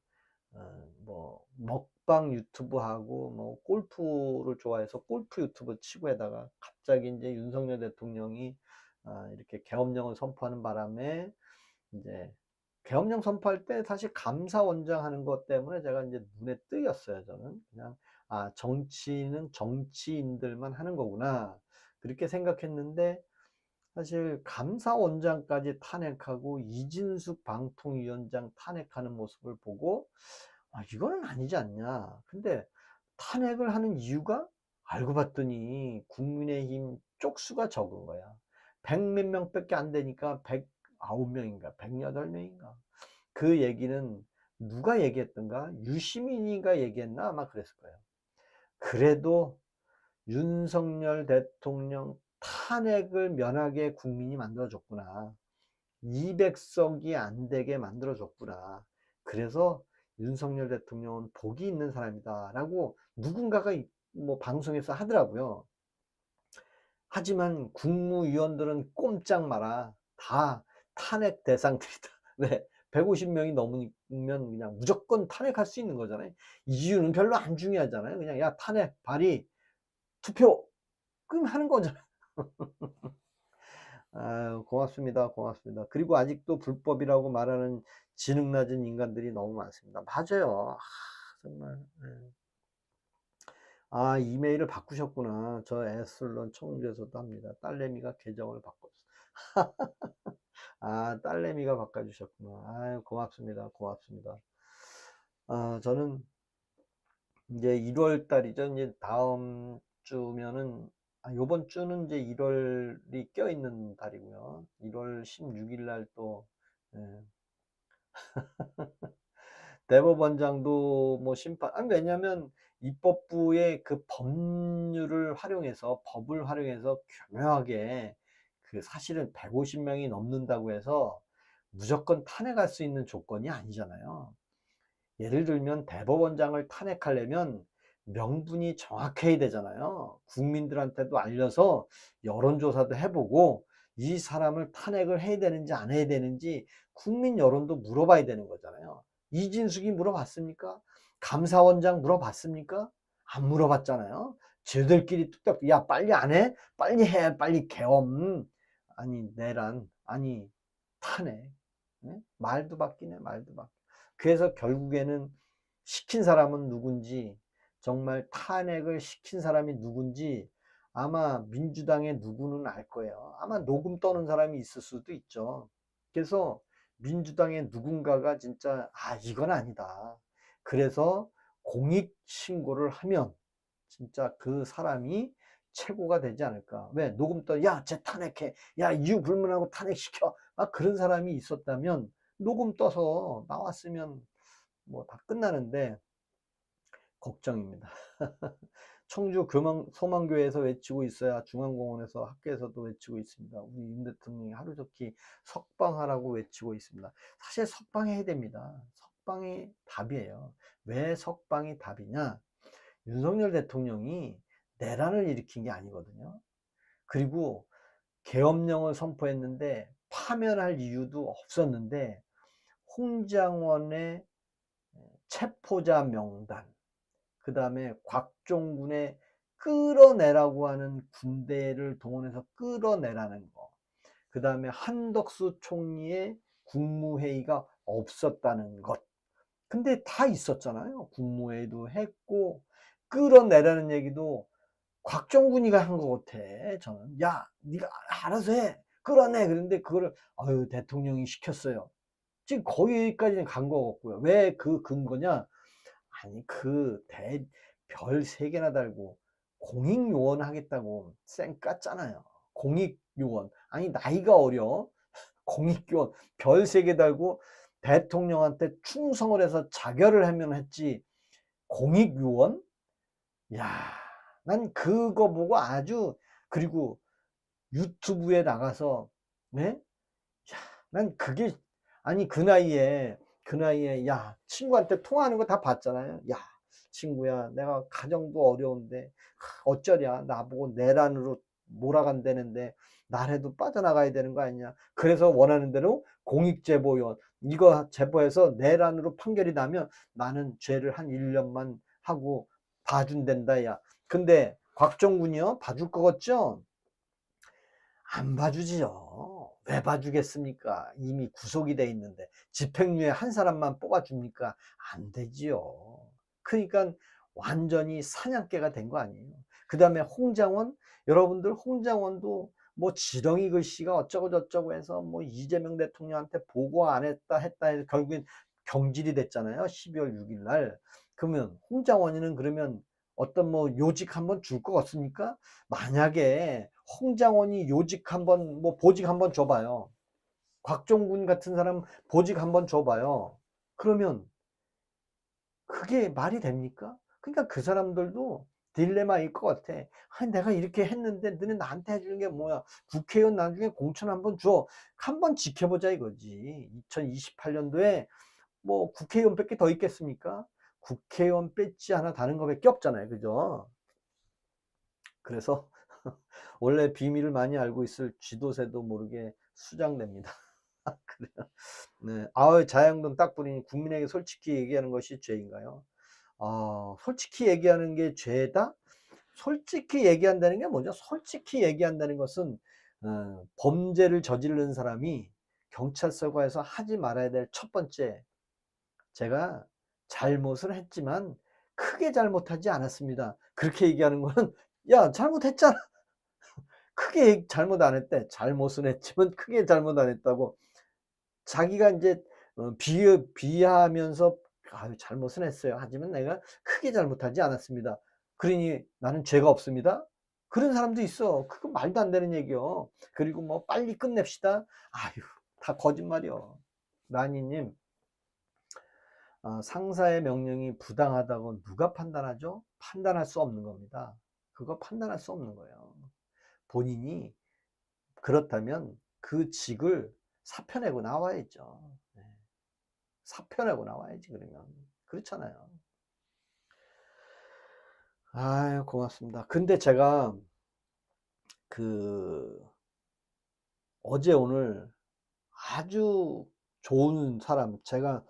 뭐 먹방 유튜브 하고 뭐 골프를 좋아해서 골프 유튜브 치고에다가 갑자기 이제 윤석열 대통령이 이렇게 계엄령을 선포하는 바람에, 이제 계엄령 선포할 때 사실 감사원장 하는 것 때문에 제가 이제 눈에 뜨였어요. 저는 그냥 정치는 정치인들만 하는 거구나 그렇게 생각했는데, 사실 감사원장까지 탄핵하고 이진숙 방통위원장 탄핵하는 모습을 보고 이거는 아니지 않냐. 근데 탄핵을 하는 이유가, 알고 봤더니 국민의힘 쪽수가 적은 거야. 100 몇 명밖에 안 되니까 109명인가 108명인가. 그 얘기는 누가 얘기했던가, 유시민이가 얘기했나 아마 그랬을 거예요. 그래도 윤석열 대통령 탄핵을 면하게 국민이 만들어줬구나. 200석이 안 되게 만들어줬구나. 그래서 윤석열 대통령은 복이 있는 사람이다 라고 누군가가 뭐 방송에서 하더라고요. 하지만 국무위원들은 꼼짝 마라. 다 탄핵 대상들이다. 왜? 150명이 넘으면 그냥 무조건 탄핵할 수 있는 거잖아요. 이유는 별로 안 중요하잖아요. 그냥 야, 탄핵 발의 투표 그럼 하는 거잖아요. 고맙습니다. 고맙습니다. 그리고 아직도 불법이라고 말하는 지능 낮은 인간들이 너무 많습니다. 맞아요. 정말. 이메일을 바꾸셨구나. 저 에슬론 청주에서도 합니다. 딸내미가 계정을 바꿨어. 딸내미가 바꿔주셨구나. 고맙습니다. 고맙습니다. 저는 이제 1월 달이죠. 이제 다음 주면은, 요번 주는 이제 1월이 껴있는 달이고요. 1월 16일 날 또, 대법원장도 뭐 심판, 아니 왜냐면 입법부의 그 법률을 활용해서, 법을 활용해서 교묘하게, 그 사실은 150명이 넘는다고 해서 무조건 탄핵할 수 있는 조건이 아니잖아요. 예를 들면 대법원장을 탄핵하려면 명분이 정확해야 되잖아요. 국민들한테도 알려서 여론조사도 해보고 이 사람을 탄핵을 해야 되는지 안 해야 되는지 국민 여론도 물어봐야 되는 거잖아요. 이진숙이 물어봤습니까? 감사원장 물어봤습니까? 안 물어봤잖아요. 쟤들끼리 뚝딱, 야 빨리 안 해? 빨리 해, 빨리 계엄. 아니 내란, 아니 탄핵. 네? 말도 바뀌네, 말도 바뀌네. 그래서 결국에는 시킨 사람은 누군지, 정말 탄핵을 시킨 사람이 누군지 아마 민주당의 누구는 알 거예요. 아마 녹음 떠는 사람이 있을 수도 있죠. 그래서 민주당의 누군가가 진짜 이건 아니다. 그래서 공익신고를 하면 진짜 그 사람이 최고가 되지 않을까. 왜? 녹음 떠, 야, 쟤 탄핵해. 야, 이유 불문하고 탄핵시켜. 그런 사람이 있었다면 녹음 떠서 나왔으면 뭐 다 끝나는데 걱정입니다. 청주 소망교회에서 외치고 있어야 중앙공원에서 학교에서도 외치고 있습니다. 우리 윤 대통령이 하루속히 석방하라고 외치고 있습니다. 사실 석방해야 됩니다. 석방이 답이에요. 왜 석방이 답이냐? 윤석열 대통령이 내란을 일으킨 게 아니거든요. 그리고 계엄령을 선포했는데 파면할 이유도 없었는데 홍장원의 체포자 명단, 그 다음에 곽종군의 끌어내라고 하는 군대를 동원해서 끌어내라는 거, 그 다음에 한덕수 총리의 국무회의가 없었다는 것. 근데 다 있었잖아요. 국무회의도 했고 끌어내라는 얘기도 곽종군이가 한 것 같아. 저는 야 네가 알아서 해, 끌어내. 그런데 그거를 대통령이 시켰어요. 지금 거기까지는 간 거 같고요. 왜 그 근거냐? 아니 별 3개나 달고 공익요원 하겠다고 쌩 깠잖아요. 공익요원. 아니 나이가 어려. 공익요원 별 3개 달고 대통령한테 충성을 해서 자결을 하면 했지. 공익요원? 야, 난 그거 보고 아주, 그리고 유튜브에 나가서, 네? 야, 난 그게, 아니 그 나이에 야 친구한테 통화하는 거 다 봤잖아요. 야 친구야, 내가 가정도 어려운데 어쩌랴, 나보고 내란으로 몰아간다는데 나라도 빠져나가야 되는 거 아니냐. 그래서 원하는 대로 공익제보원 이거 제보해서 내란으로 판결이 나면 나는 죄를 한 1년만 하고 봐준댄다. 야 근데 곽종군이요 봐줄 거 같죠? 안 봐주지요. 왜 봐주겠습니까? 이미 구속이 돼 있는데 집행유예 한 사람만 뽑아줍니까? 안 되지요. 그러니까 완전히 사냥개가 된 거 아니에요. 그 다음에 홍장원, 여러분들 홍장원도 뭐 지렁이 글씨가 어쩌고 저쩌고 해서 뭐 이재명 대통령한테 보고 안 했다 해서 결국엔 경질이 됐잖아요. 12월 6일 날. 그러면 홍장원이는 그러면 어떤 뭐 요직 한번 줄 것 같습니까? 만약에 홍장원이 요직 한번 뭐 보직 한번 줘봐요. 곽종군 같은 사람 보직 한번 줘봐요. 그러면 그게 말이 됩니까? 그러니까 그 사람들도 딜레마일 것 같아. 아니 내가 이렇게 했는데 너네 나한테 해주는 게 뭐야? 국회의원 나중에 공천 한번 줘. 한번 지켜보자 이거지. 2028년도에 뭐 국회의원 뺏기 더 있겠습니까? 국회의원 뺏지 하나 다른 거밖에 없잖아요. 그죠? 그래서 원래 비밀을 많이 알고 있을 쥐도새도 모르게 수장됩니다. 그래요. 네. 자양동 딱 보니 국민에게 솔직히 얘기하는 것이 죄인가요? 솔직히 얘기하는 게 죄다? 솔직히 얘기한다는 게 뭐죠? 솔직히 얘기한다는 것은 범죄를 저지른 사람이 경찰서가에서 하지 말아야 될 첫 번째, 제가 잘못을 했지만 크게 잘못하지 않았습니다. 그렇게 얘기하는 거는 야 잘못했잖아. 크게 잘못 안 했대. 잘못은 했지만 크게 잘못 안 했다고. 자기가 이제 비하하면서 잘못은 했어요. 하지만 내가 크게 잘못하지 않았습니다. 그러니 나는 죄가 없습니다. 그런 사람도 있어. 그거 말도 안 되는 얘기요. 그리고 뭐 빨리 끝냅시다. 아유, 다 거짓말이요. 라니님, 상사의 명령이 부당하다고 누가 판단하죠? 판단할 수 없는 겁니다. 그거 판단할 수 없는 거예요. 본인이 그렇다면 그 직을 사표내고 나와야죠. 네. 사표내고 나와야지, 그러면. 그렇잖아요. 아유, 고맙습니다. 근데 제가 어제 오늘 아주 좋은 사람, 제가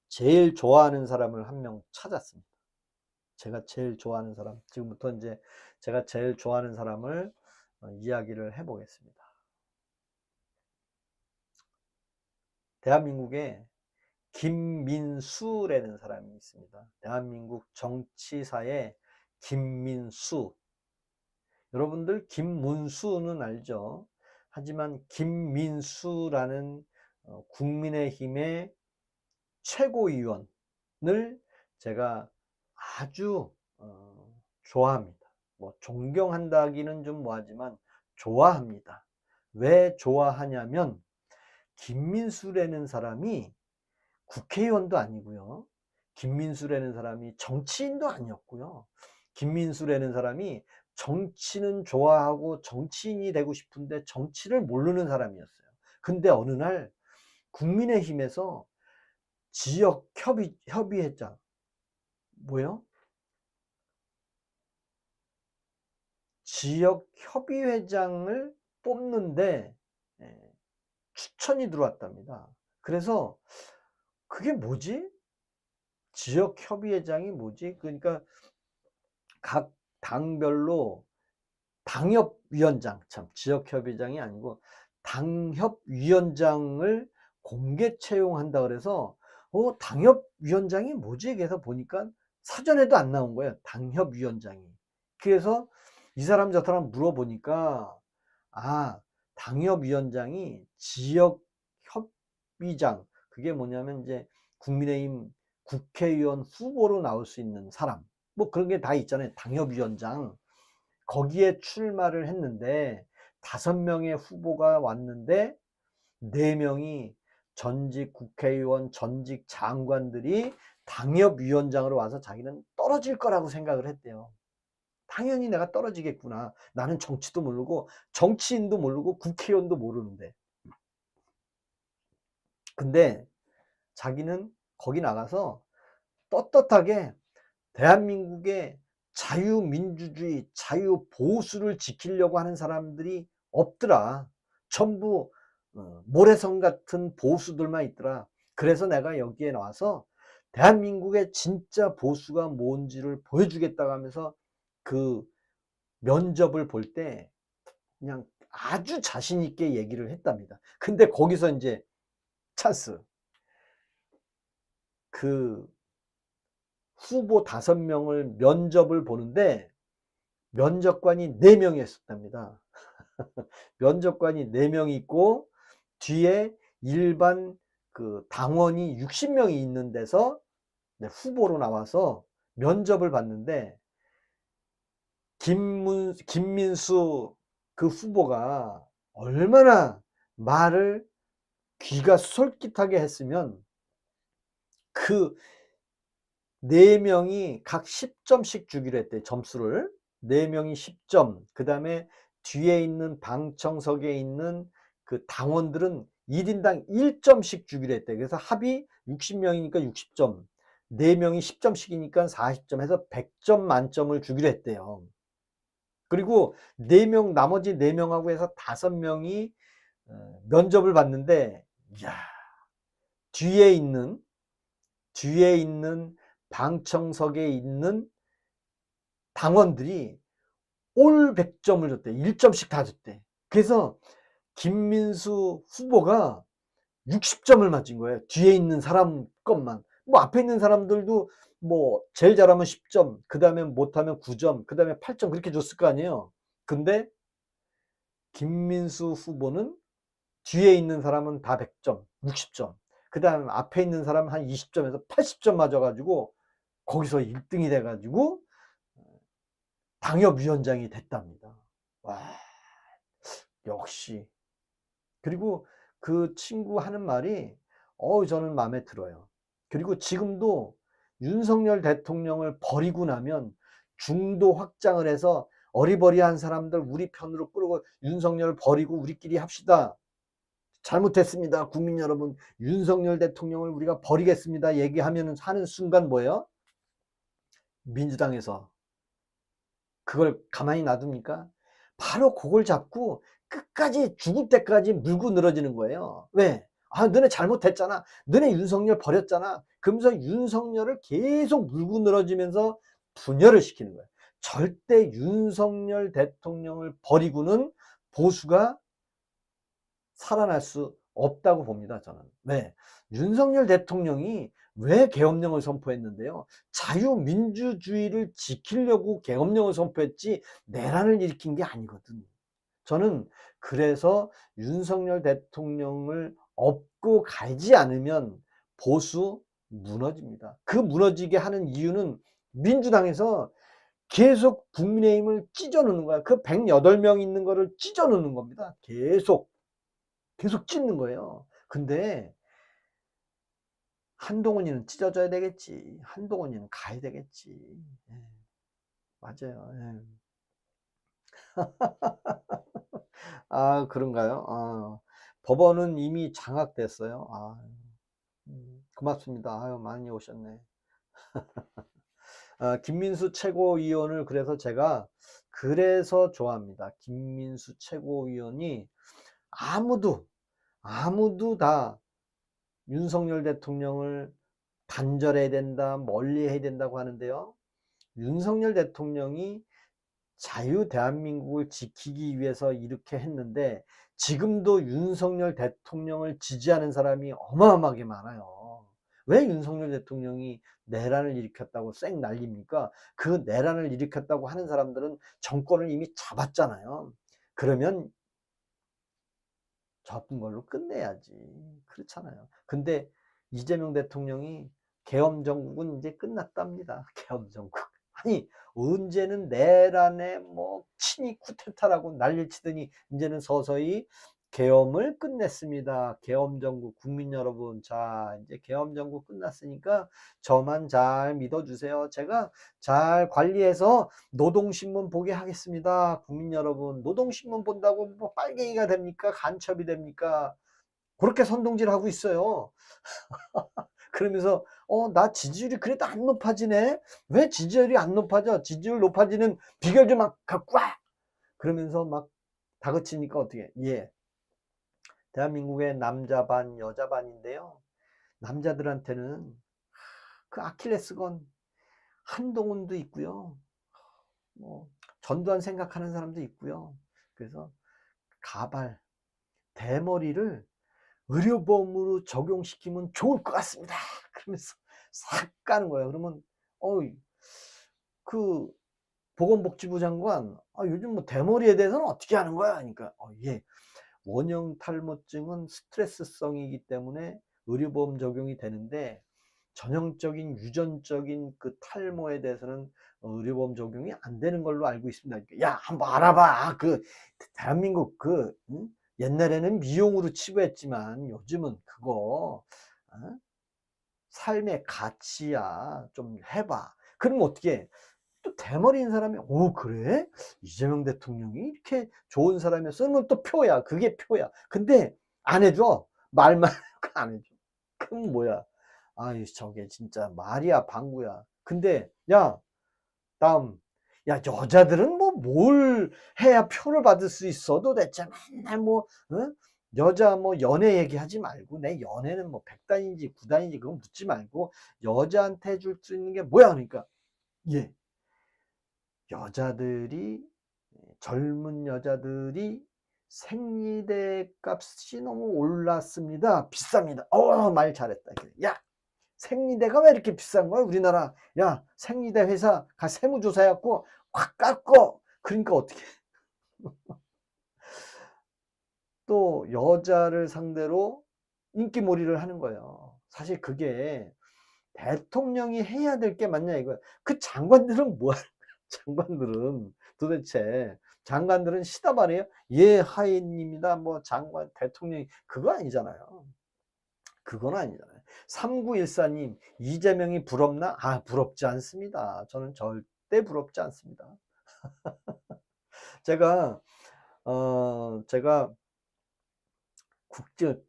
제일 좋아하는 사람을 한 명 찾았습니다. 제가 제일 좋아하는 사람, 지금부터 이제 제가 제일 좋아하는 사람을 이야기를 해보겠습니다. 대한민국에 김민수라는 사람이 있습니다. 대한민국 정치사에 김민수. 여러분들 김문수는 알죠? 하지만 김민수라는 국민의힘의 최고위원을 제가 아주 좋아합니다. 뭐 존경한다기는 좀 뭐하지만 좋아합니다. 왜 좋아하냐면 김민수라는 사람이 국회의원도 아니고요. 김민수라는 사람이 정치인도 아니었고요. 김민수라는 사람이 정치는 좋아하고 정치인이 되고 싶은데 정치를 모르는 사람이었어요. 근데 어느 날 국민의힘에서 지역 협의회장, 뭐요? 지역 협의회장을 뽑는데 추천이 들어왔답니다. 그래서 그게 뭐지? 지역 협의회장이 뭐지? 그러니까 각 당별로 당협위원장, 참 지역협의장이 아니고 당협위원장을 공개 채용한다 그래서 당협위원장이 뭐지? 그래서 보니까 사전에도 안 나온 거예요. 당협위원장이. 그래서 이 사람 저 사람 물어보니까 당협위원장이 지역협의장, 그게 뭐냐면 이제 국민의힘 국회의원 후보로 나올 수 있는 사람, 뭐 그런 게 다 있잖아요. 당협위원장. 거기에 출마를 했는데 5명의 후보가 왔는데 4명이 전직 국회의원, 전직 장관들이 당협위원장으로 와서 자기는 떨어질 거라고 생각을 했대요. 당연히 내가 떨어지겠구나. 나는 정치도 모르고 정치인도 모르고 국회의원도 모르는데. 근데 자기는 거기 나가서 떳떳하게 대한민국의 자유민주주의, 자유보수를 지키려고 하는 사람들이 없더라. 전부 모래성 같은 보수들만 있더라. 그래서 내가 여기에 나와서 대한민국의 진짜 보수가 뭔지를 보여주겠다고 하면서 그 면접을 볼 때 그냥 아주 자신 있게 얘기를 했답니다. 근데 거기서 이제 찬스. 그 후보 5명을 면접을 보는데 면접관이 4명이 있었답니다. 면접관이 4명이 있고 뒤에 일반 그 당원이 60명이 있는 데서 후보로 나와서 면접을 봤는데 김민수 그 후보가 얼마나 말을 귀가 솔깃하게 했으면 그 4명이 각 10점씩 주기로 했대. 점수를 4명이 10점, 그 다음에 뒤에 있는 방청석에 있는 그 당원들은 1인당 1점씩 주기로 했대. 그래서 합이 60명이니까 60점, 4명이 10점씩이니까 40점 해서 100점 만점을 주기로 했대요. 그리고 4명, 나머지 4명하고 해서 5명이 면접을 봤는데, 이야, 뒤에 있는 방청석에 있는 당원들이 올 100점을 줬대. 1점씩 다 줬대. 그래서 김민수 후보가 60점을 맞은 거예요. 뒤에 있는 사람 것만. 뭐 앞에 있는 사람들도 뭐 제일 잘하면 10점, 그 다음에 못하면 9점, 그 다음에 8점 그렇게 줬을 거 아니에요. 근데 김민수 후보는 뒤에 있는 사람은 다 100점, 60점. 그 다음에 앞에 있는 사람은 한 20점에서 80점 맞아가지고 거기서 1등이 돼가지고 당협위원장이 됐답니다. 와, 역시. 그리고 그 친구 하는 말이 저는 마음에 들어요. 그리고 지금도 윤석열 대통령을 버리고 나면 중도 확장을 해서 어리버리한 사람들 우리 편으로 끌고 윤석열을 버리고 우리끼리 합시다. 잘못했습니다. 국민 여러분, 윤석열 대통령을 우리가 버리겠습니다. 얘기하면 하는 순간 뭐예요? 민주당에서 그걸 가만히 놔둡니까? 바로 그걸 잡고 끝까지 죽을 때까지 물고 늘어지는 거예요. 왜? 너네 잘못했잖아. 너네 윤석열 버렸잖아. 그러면서 윤석열을 계속 물고 늘어지면서 분열을 시키는 거예요. 절대 윤석열 대통령을 버리고는 보수가 살아날 수 없다고 봅니다, 저는. 왜? 윤석열 대통령이 왜 계엄령을 선포했는데요? 자유민주주의를 지키려고 계엄령을 선포했지 내란을 일으킨 게 아니거든. 저는 그래서 윤석열 대통령을 업고 가지 않으면 보수 무너집니다. 그 무너지게 하는 이유는 민주당에서 계속 국민의힘을 찢어놓는 거야. 그 108명 있는 거를 찢어놓는 겁니다. 계속 찢는 거예요. 근데 한동훈이는 찢어져야 되겠지. 한동훈이는 가야 되겠지. 예, 맞아요. 예. 그런가요? 법원은 이미 장악됐어요. 고맙습니다. 많이 오셨네. 김민수 최고위원을 그래서 제가 그래서 좋아합니다. 김민수 최고위원이 아무도 다 윤석열 대통령을 단절해야 된다, 멀리 해야 된다고 하는데요. 윤석열 대통령이 자유 대한민국을 지키기 위해서 이렇게 했는데 지금도 윤석열 대통령을 지지하는 사람이 어마어마하게 많아요. 왜 윤석열 대통령이 내란을 일으켰다고 쌩 난립니까? 그 내란을 일으켰다고 하는 사람들은 정권을 이미 잡았잖아요. 그러면 접은 걸로 끝내야지. 그렇잖아요. 근데 이재명 대통령이 계엄 정국은 이제 끝났답니다. 계엄 정국. 아니 언제는 내란에 뭐 친이 쿠데타라고 난리치더니 이제는 서서히 계엄을 끝냈습니다. 계엄 정국 국민 여러분, 자 이제 계엄 정국 끝났으니까 저만 잘 믿어주세요. 제가 잘 관리해서 노동신문 보게 하겠습니다. 국민 여러분, 노동신문 본다고 뭐 빨갱이가 됩니까? 간첩이 됩니까? 그렇게 선동질 하고 있어요. 그러면서 나 지지율이 그래도 안 높아지네. 왜 지지율이 안 높아져? 지지율 높아지는 비결 좀 갖고 와. 그러면서 막 다그치니까 어떻게? 예. 대한민국의 남자 반 여자 반인데요. 남자들한테는 그 아킬레스건 한동훈도 있고요. 뭐 전두환 생각하는 사람도 있고요. 그래서 가발, 대머리를 의료보험으로 적용시키면 좋을 것 같습니다. 그러면서 싹 까는 거예요. 그러면 그 보건복지부 장관 요즘 뭐 대머리에 대해서는 어떻게 하는 거야? 그러니까 예. 원형 탈모증은 스트레스성이기 때문에 의료보험 적용이 되는데 전형적인 유전적인 그 탈모에 대해서는 의료보험 적용이 안 되는 걸로 알고 있습니다. 야, 한번 알아봐. 그 대한민국 옛날에는 미용으로 치부했지만 요즘은 그거 삶의 가치야. 좀 해봐. 그러면 어떻게? 또 대머리인 사람이 그래? 이재명 대통령이 이렇게 좋은 사람이었으면 또 표야. 그게 표야. 근데 안 해줘. 말만 안 해줘. 그럼 뭐야? 저게 진짜 말이야 방구야. 근데 야, 다음. 야, 여자들은 뭐 뭘 해야 표를 받을 수 있어? 도대체 맨날 뭐 여자 뭐 연애 얘기하지 말고, 내 연애는 뭐 100단인지 9단인지 그건 묻지 말고 여자한테 해줄 수 있는 게 뭐야? 그러니까 예. 젊은 여자들이 생리대 값이 너무 올랐습니다. 비쌉니다. 말 잘했다. 야, 생리대가 왜 이렇게 비싼 거야? 우리나라. 야, 생리대 회사 가 세무조사해갖고 확 깎어. 그러니까 어떻게 또 여자를 상대로 인기몰이를 하는 거예요. 사실 그게 대통령이 해야 될 게 맞냐 이거야. 그 장관들은 뭐 하는 거야? 장관들은 도대체 장관들은 시다발이에요? 예, 하인입니다. 뭐 장관 대통령이 그거 아니잖아요. 그건 아니잖아요. 3914님, 이재명이 부럽나? 아, 부럽지 않습니다. 저는 절대 부럽지 않습니다. 제가 국제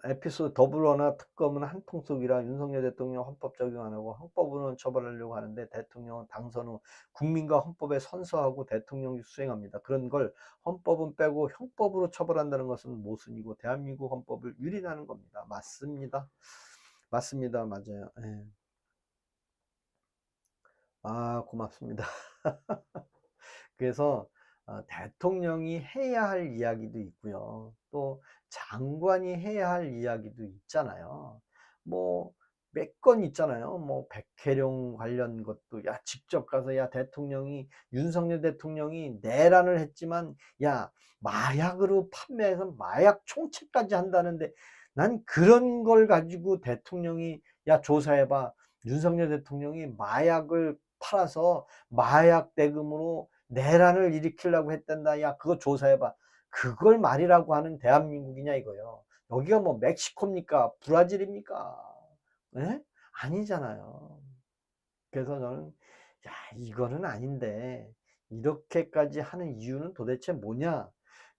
에피소드 더불어나 특검은 한통속이라 윤석열 대통령 헌법 적용 안 하고 헌법으로는 처벌하려고 하는데 대통령은 당선 후 국민과 헌법에 선서하고 대통령이 수행합니다. 그런 걸 헌법은 빼고 형법으로 처벌한다는 것은 모순이고 대한민국 헌법을 유린하는 겁니다. 맞습니다. 맞습니다. 맞아요. 예. 아, 고맙습니다. 그래서 대통령이 해야 할 이야기도 있고요. 또 장관이 해야 할 이야기도 있잖아요. 뭐 몇 건 있잖아요. 뭐 백혜룡 관련 것도 야 직접 가서 야 대통령이 윤석열 대통령이 내란을 했지만 야 마약으로 판매해서 마약 총책까지 한다는데 난 그런 걸 가지고 대통령이 야 조사해봐. 윤석열 대통령이 마약을 팔아서 마약 대금으로 내란을 일으키려고 했단다. 야 그거 조사해봐. 그걸 말이라고 하는 대한민국이냐 이거요. 여기가 뭐 멕시코입니까? 브라질입니까? 예? 아니잖아요. 그래서 저는 야 이거는 아닌데 이렇게까지 하는 이유는 도대체 뭐냐?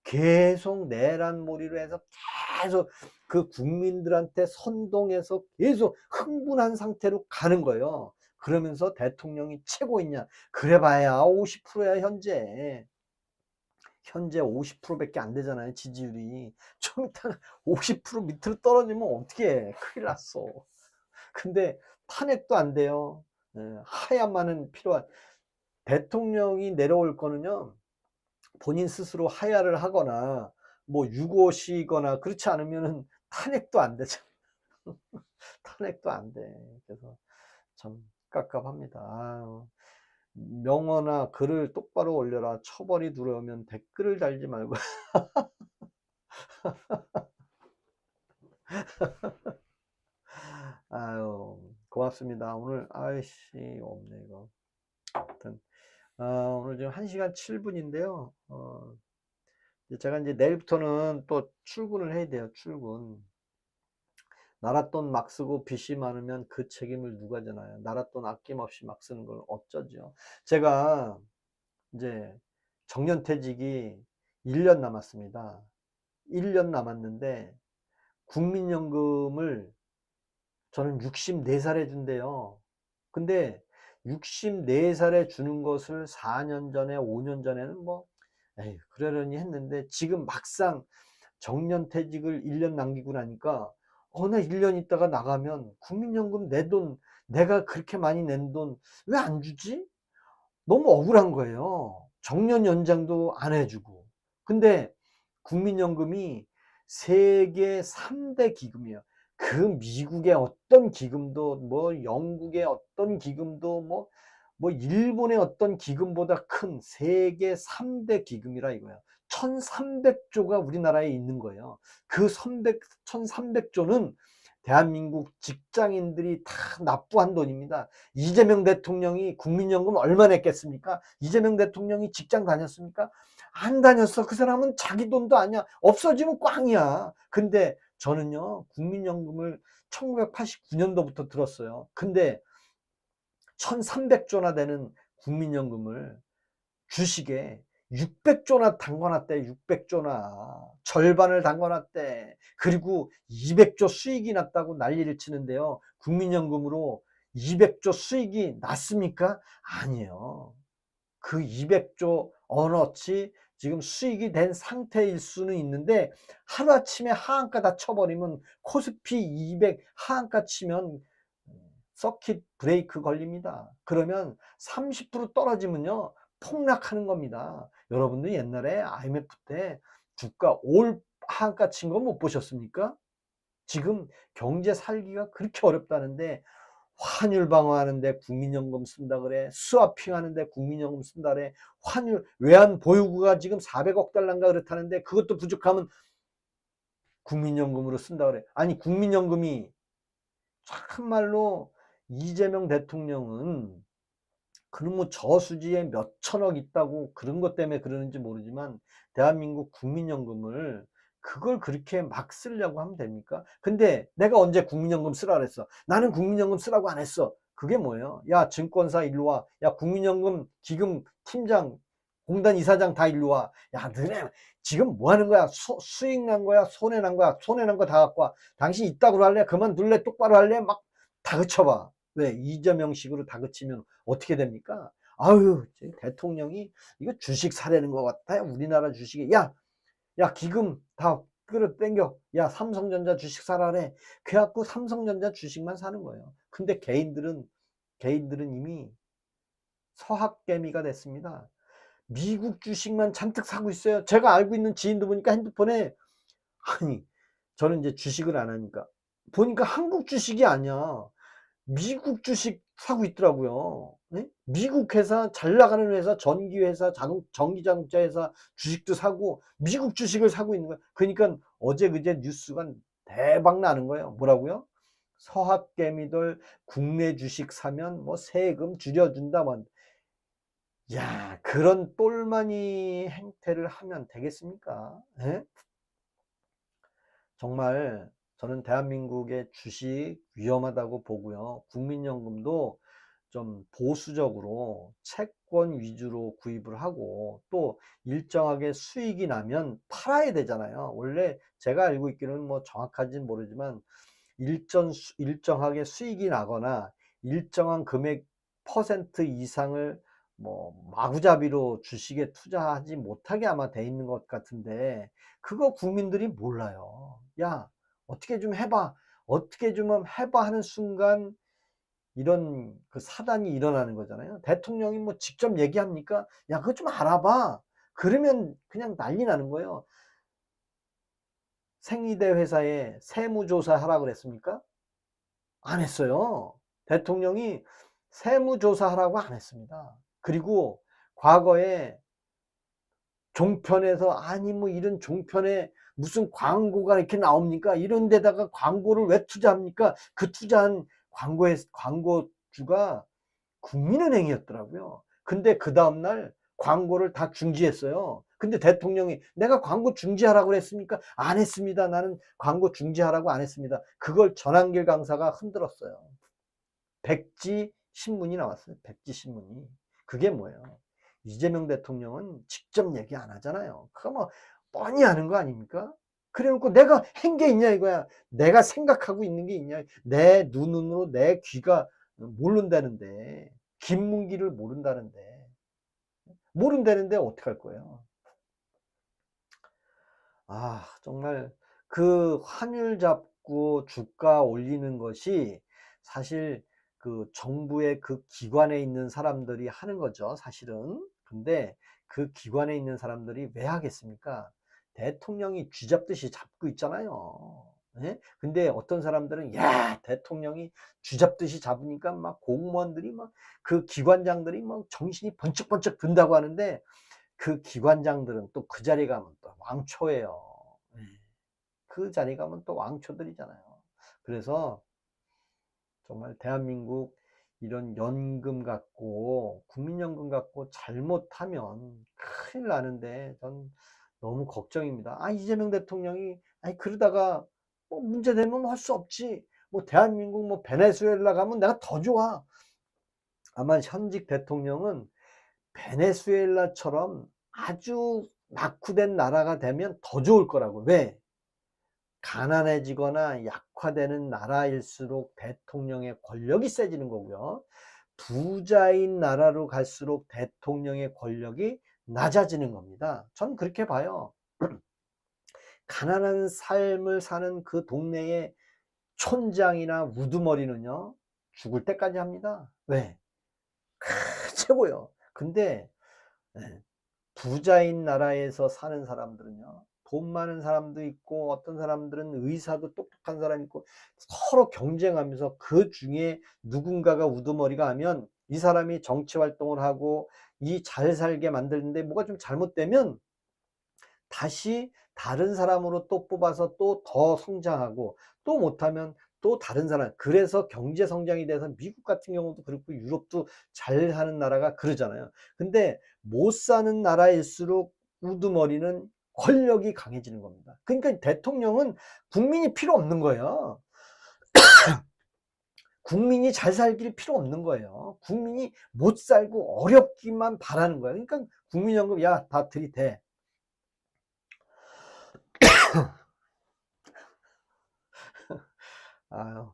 계속 내란몰이로 해서 계속 그 국민들한테 선동해서 계속 흥분한 상태로 가는 거예요. 그러면서 대통령이 최고있냐? 그래봐야 50%야 현재 50%밖에 안 되잖아요. 지지율이. 좀 이따가 50% 밑으로 떨어지면 어떻게 해? 큰일 났어. 근데 탄핵도 안 돼요. 하야만은 필요한 대통령이 내려올 거는요. 본인 스스로 하야를 하거나 뭐 유고시거나 그렇지 않으면은 탄핵도 안 되죠. 탄핵도 안 돼. 그래서 참 깝깝합니다. 아유, 명언아 글을 똑바로 올려라. 처벌이 두려우면 댓글을 달지 말고. 아유, 고맙습니다. 오늘 아이씨 없네 이거. 하여튼 오늘 지금 1시간 7분인데요. 제가 이제 내일부터는 또 출근을 해야 돼요. 출근. 나라 돈 막 쓰고 빚이 많으면 그 책임을 누가 져나요? 나라 돈 아낌없이 막 쓰는 걸 어쩌죠? 제가 이제 정년퇴직이 1년 남았습니다. 1년 남았는데 국민연금을 저는 64살에 준대요. 근데 64살에 주는 것을 4년 전에 5년 전에는 뭐 에이 그러려니 했는데 지금 막상 정년퇴직을 1년 남기고 나니까 나 1년 있다가 나가면 국민연금 내 돈 내가 그렇게 많이 낸 돈 왜 안 주지? 너무 억울한 거예요. 정년 연장도 안 해주고. 근데 국민연금이 세계 3대 기금이에요. 그 미국의 어떤 기금도 뭐 영국의 어떤 기금도 뭐 일본의 어떤 기금보다 큰 세계 3대 기금이라 이거예요. 1300조가 우리나라에 있는 거예요. 그 1300조는 대한민국 직장인들이 다 납부한 돈입니다. 이재명 대통령이 국민연금 얼마 냈겠습니까? 이재명 대통령이 직장 다녔습니까? 안 다녔어. 그 사람은 자기 돈도 아니야. 없어지면 꽝이야. 근데 저는요 국민연금을 1989년도부터 들었어요. 근데 1300조나 되는 국민연금을 주식에 600조나 담궈놨대. 600조나 절반을 담궈놨대. 그리고 200조 수익이 났다고 난리를 치는데요. 국민연금으로 200조 수익이 났습니까? 아니에요. 그 200조 어너치 지금 수익이 된 상태일 수는 있는데 하루아침에 하한가 다 쳐버리면 코스피 200 하한가 치면 서킷 브레이크 걸립니다. 그러면 30% 떨어지면요 폭락하는 겁니다. 여러분들 옛날에 IMF 때 주가 올 하한가 친 거 못 보셨습니까? 지금 경제 살기가 그렇게 어렵다는데 환율 방어하는데 국민연금 쓴다 그래. 스와핑 하는데 국민연금 쓴다 그래. 환율 외환 보유고가 지금 400억 달러인가 그렇다는데 그것도 부족하면 국민연금으로 쓴다 그래. 아니 국민연금이 참말로 이재명 대통령은 그놈의 저수지에 몇 천억 있다고 그런 것 때문에 그러는지 모르지만 대한민국 국민연금을 그걸 그렇게 막 쓰려고 하면 됩니까? 근데 내가 언제 국민연금 쓰라 그랬어? 나는 국민연금 쓰라고 안 했어. 그게 뭐예요? 야, 증권사 일로 와. 야, 국민연금 기금 팀장, 공단 이사장 다 일로 와. 야, 너네 지금 뭐 하는 거야? 수익 난 거야? 손해 난 거야? 손해 난 거 다 갖고 와. 당신 이따구로 할래? 그만둘래? 똑바로 할래? 막 다그쳐봐. 왜? 이재명식으로 다그치면 어떻게 됩니까? 아유, 대통령이 이거 주식 사려는 것 같아. 우리나라 주식이. 야, 기금 다 끌어당겨. 야, 삼성전자 주식 사라래. 그래갖고 삼성전자 주식만 사는 거예요. 근데 개인들은 이미 서학개미가 됐습니다. 미국 주식만 잔뜩 사고 있어요. 제가 알고 있는 지인도 보니까 핸드폰에, 아니, 저는 이제 주식을 안 하니까 보니까 한국 주식이 아니야. 미국 주식 사고 있더라고요. 네? 미국 회사, 잘 나가는 회사, 전기 회사, 전기 자동차 회사 주식도 사고 미국 주식을 사고 있는 거야. 그러니까 어제 그제 뉴스가 대박 나는 거예요. 뭐라고요? 서학개미들 국내 주식 사면 뭐 세금 줄여준다. 뭐. 야, 그런 똘마니 행태를 하면 되겠습니까? 예? 정말 저는 대한민국의 주식 위험하다고 보고요. 국민연금도 좀 보수적으로 채권 위주로 구입을 하고 또 일정하게 수익이 나면 팔아야 되잖아요. 원래 제가 알고 있기로는 뭐 정확한지는 모르지만 일정하게 수익이 나거나 일정한 금액 퍼센트 이상을 뭐 마구잡이로 주식에 투자하지 못하게 아마 돼 있는 것 같은데 그거 국민들이 몰라요. 야, 어떻게 좀 해봐. 어떻게 좀 해봐 하는 순간 이런 그 사단이 일어나는 거잖아요. 대통령이 뭐 직접 얘기합니까? 야, 그거 좀 알아봐. 그러면 그냥 난리 나는 거예요. 생이대 회사에 세무조사 하라고 그랬습니까? 안 했어요. 대통령이 세무조사 하라고 안 했습니다. 그리고 과거에 종편에서 아니 뭐 이런 종편에 무슨 광고가 이렇게 나옵니까? 이런 데다가 광고를 왜 투자합니까? 그 투자한 광고주가 국민은행이었더라고요. 근데 그 다음날 광고를 다 중지했어요. 근데 대통령이 내가 광고 중지하라고 그랬습니까? 안 했습니다. 나는 광고 중지하라고 안 했습니다. 그걸 전한길 강사가 흔들었어요. 백지 신문이 나왔어요. 백지 신문이. 그게 뭐예요? 이재명 대통령은 직접 얘기 안 하잖아요. 그거 뭐 뻔히 아는 거 아닙니까? 그래 놓고 내가 한 게 있냐 이거야. 내가 생각하고 있는 게 있냐. 내 눈으로 내 귀가 모른다는데. 김문기를 모른다는데. 모른다는데 어떡할 거예요? 아, 정말 그 환율 잡고 주가 올리는 것이 사실 그 정부의 그 기관에 있는 사람들이 하는 거죠, 사실은. 근데 그 기관에 있는 사람들이 왜 하겠습니까? 대통령이 쥐잡듯이 잡고 있잖아요. 예? 근데 어떤 사람들은 야, 대통령이 쥐잡듯이 잡으니까 막 공무원들이 막 그 기관장들이 막 정신이 번쩍번쩍 든다고 하는데 그 기관장들은 또 그 자리에 가면 또 왕초예요. 예. 그 자리에 가면 또 왕초들이잖아요. 그래서 정말 대한민국 이런 연금 갖고 국민연금 갖고 잘못하면 큰일 나는데 전 너무 걱정입니다. 아, 이재명 대통령이 아니 그러다가 뭐 문제되면 할 수 없지. 뭐 대한민국 뭐 베네수엘라 가면 내가 더 좋아. 아마 현직 대통령은 베네수엘라처럼 아주 낙후된 나라가 되면 더 좋을 거라고. 왜? 가난해지거나 약화되는 나라일수록 대통령의 권력이 세지는 거고요. 부자인 나라로 갈수록 대통령의 권력이 낮아지는 겁니다. 전 그렇게 봐요. 가난한 삶을 사는 그 동네의 촌장이나 우두머리는요, 죽을 때까지 합니다. 왜? 최고요. 근데 부자인 나라에서 사는 사람들은요, 돈 많은 사람도 있고 어떤 사람들은 의사도 똑똑한 사람이 있고 서로 경쟁하면서 그 중에 누군가가 우두머리가 하면 이 사람이 정치 활동을 하고 이 잘 살게 만드는데 뭐가 좀 잘못되면 다시 다른 사람으로 또 뽑아서 또 더 성장하고 또 못하면 또 다른 사람. 그래서 경제 성장이 돼서 미국 같은 경우도 그렇고 유럽도 잘 사는 나라가 그러잖아요. 근데 못 사는 나라일수록 우두머리는 권력이 강해지는 겁니다. 그러니까 대통령은 국민이 필요 없는 거예요. 국민이 잘 살길 필요 없는 거예요. 국민이 못 살고 어렵기만 바라는 거예요. 그러니까 국민연금 야 다 들이대. 아유,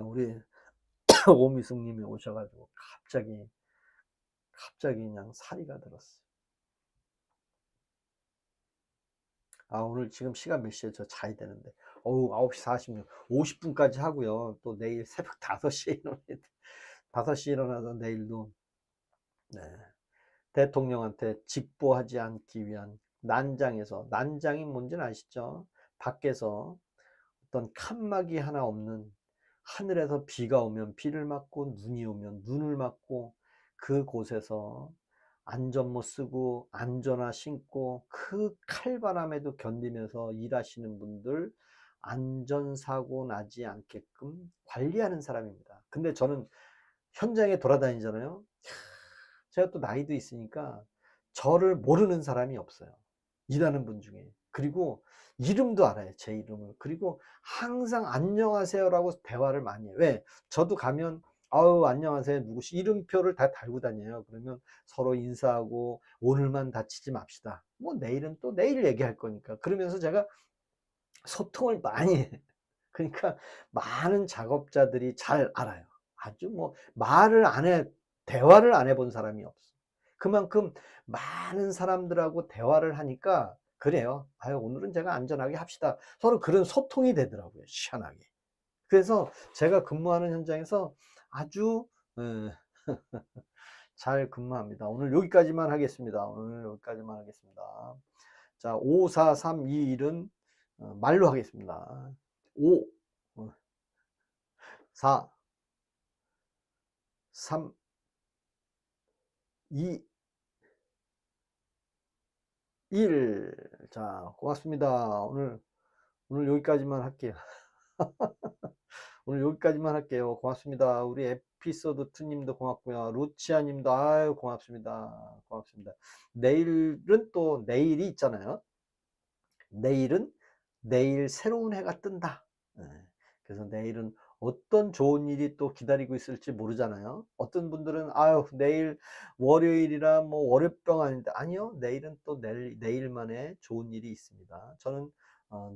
우리 오미숙님이 오셔가지고 갑자기 그냥 사리가 들었어요. 오늘 지금 시간 몇 시에 저 자야 되는데. 9시 46, 50분까지 하고요. 또 내일 새벽 5시에 일어나야 돼. 5시에 일어나서 내일도, 네. 대통령한테 직보하지 않기 위한 난장이 뭔지는 아시죠? 밖에서 어떤 칸막이 하나 없는, 하늘에서 비가 오면 비를 맞고 눈이 오면 눈을 맞고 그곳에서 안전모 쓰고 안전화 신고 그 칼바람에도 견디면서 일하시는 분들 안전사고 나지 않게끔 관리하는 사람입니다. 근데 저는 현장에 돌아다니잖아요. 제가 또 나이도 있으니까 저를 모르는 사람이 없어요. 일하는 분 중에. 그리고 이름도 알아요. 제 이름을. 그리고 항상 안녕하세요라고 대화를 많이 해요. 왜? 저도 가면 아우 안녕하세요 누구시 이름표를 다 달고 다녀요. 그러면 서로 인사하고 오늘만 다치지 맙시다. 뭐 내일은 또 내일 얘기할 거니까. 그러면서 제가 소통을 많이 해. 그러니까 많은 작업자들이 잘 알아요. 아주 뭐 말을 안 해, 대화를 안 해본 사람이 없어. 그만큼 많은 사람들하고 대화를 하니까 그래요. 오늘은 제가 안전하게 합시다. 서로 그런 소통이 되더라고요. 희한하게. 그래서 제가 근무하는 현장에서 아주 잘 근무합니다. 오늘 여기까지만 하겠습니다. 오늘 여기까지만 하겠습니다. 자, 54321은 말로 하겠습니다. 5, 4, 3, 2, 1. 자, 고맙습니다. 오늘 여기까지만 할게요. 오늘 여기까지만 할게요. 고맙습니다. 우리 에피소드 2님도 고맙고요. 루치아님도 아유 고맙습니다. 고맙습니다. 내일은 또 내일이 있잖아요. 내일은 내일 새로운 해가 뜬다. 그래서 내일은 어떤 좋은 일이 또 기다리고 있을지 모르잖아요. 어떤 분들은 아유 내일 월요일이라 뭐 월요병 아닌데 아니요. 내일은 또 내일만의 좋은 일이 있습니다. 저는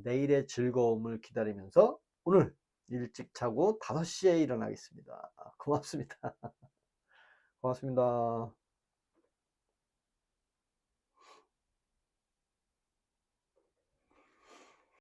내일의 즐거움을 기다리면서 오늘 일찍 자고 5시에 일어나겠습니다. 고맙습니다. 고맙습니다.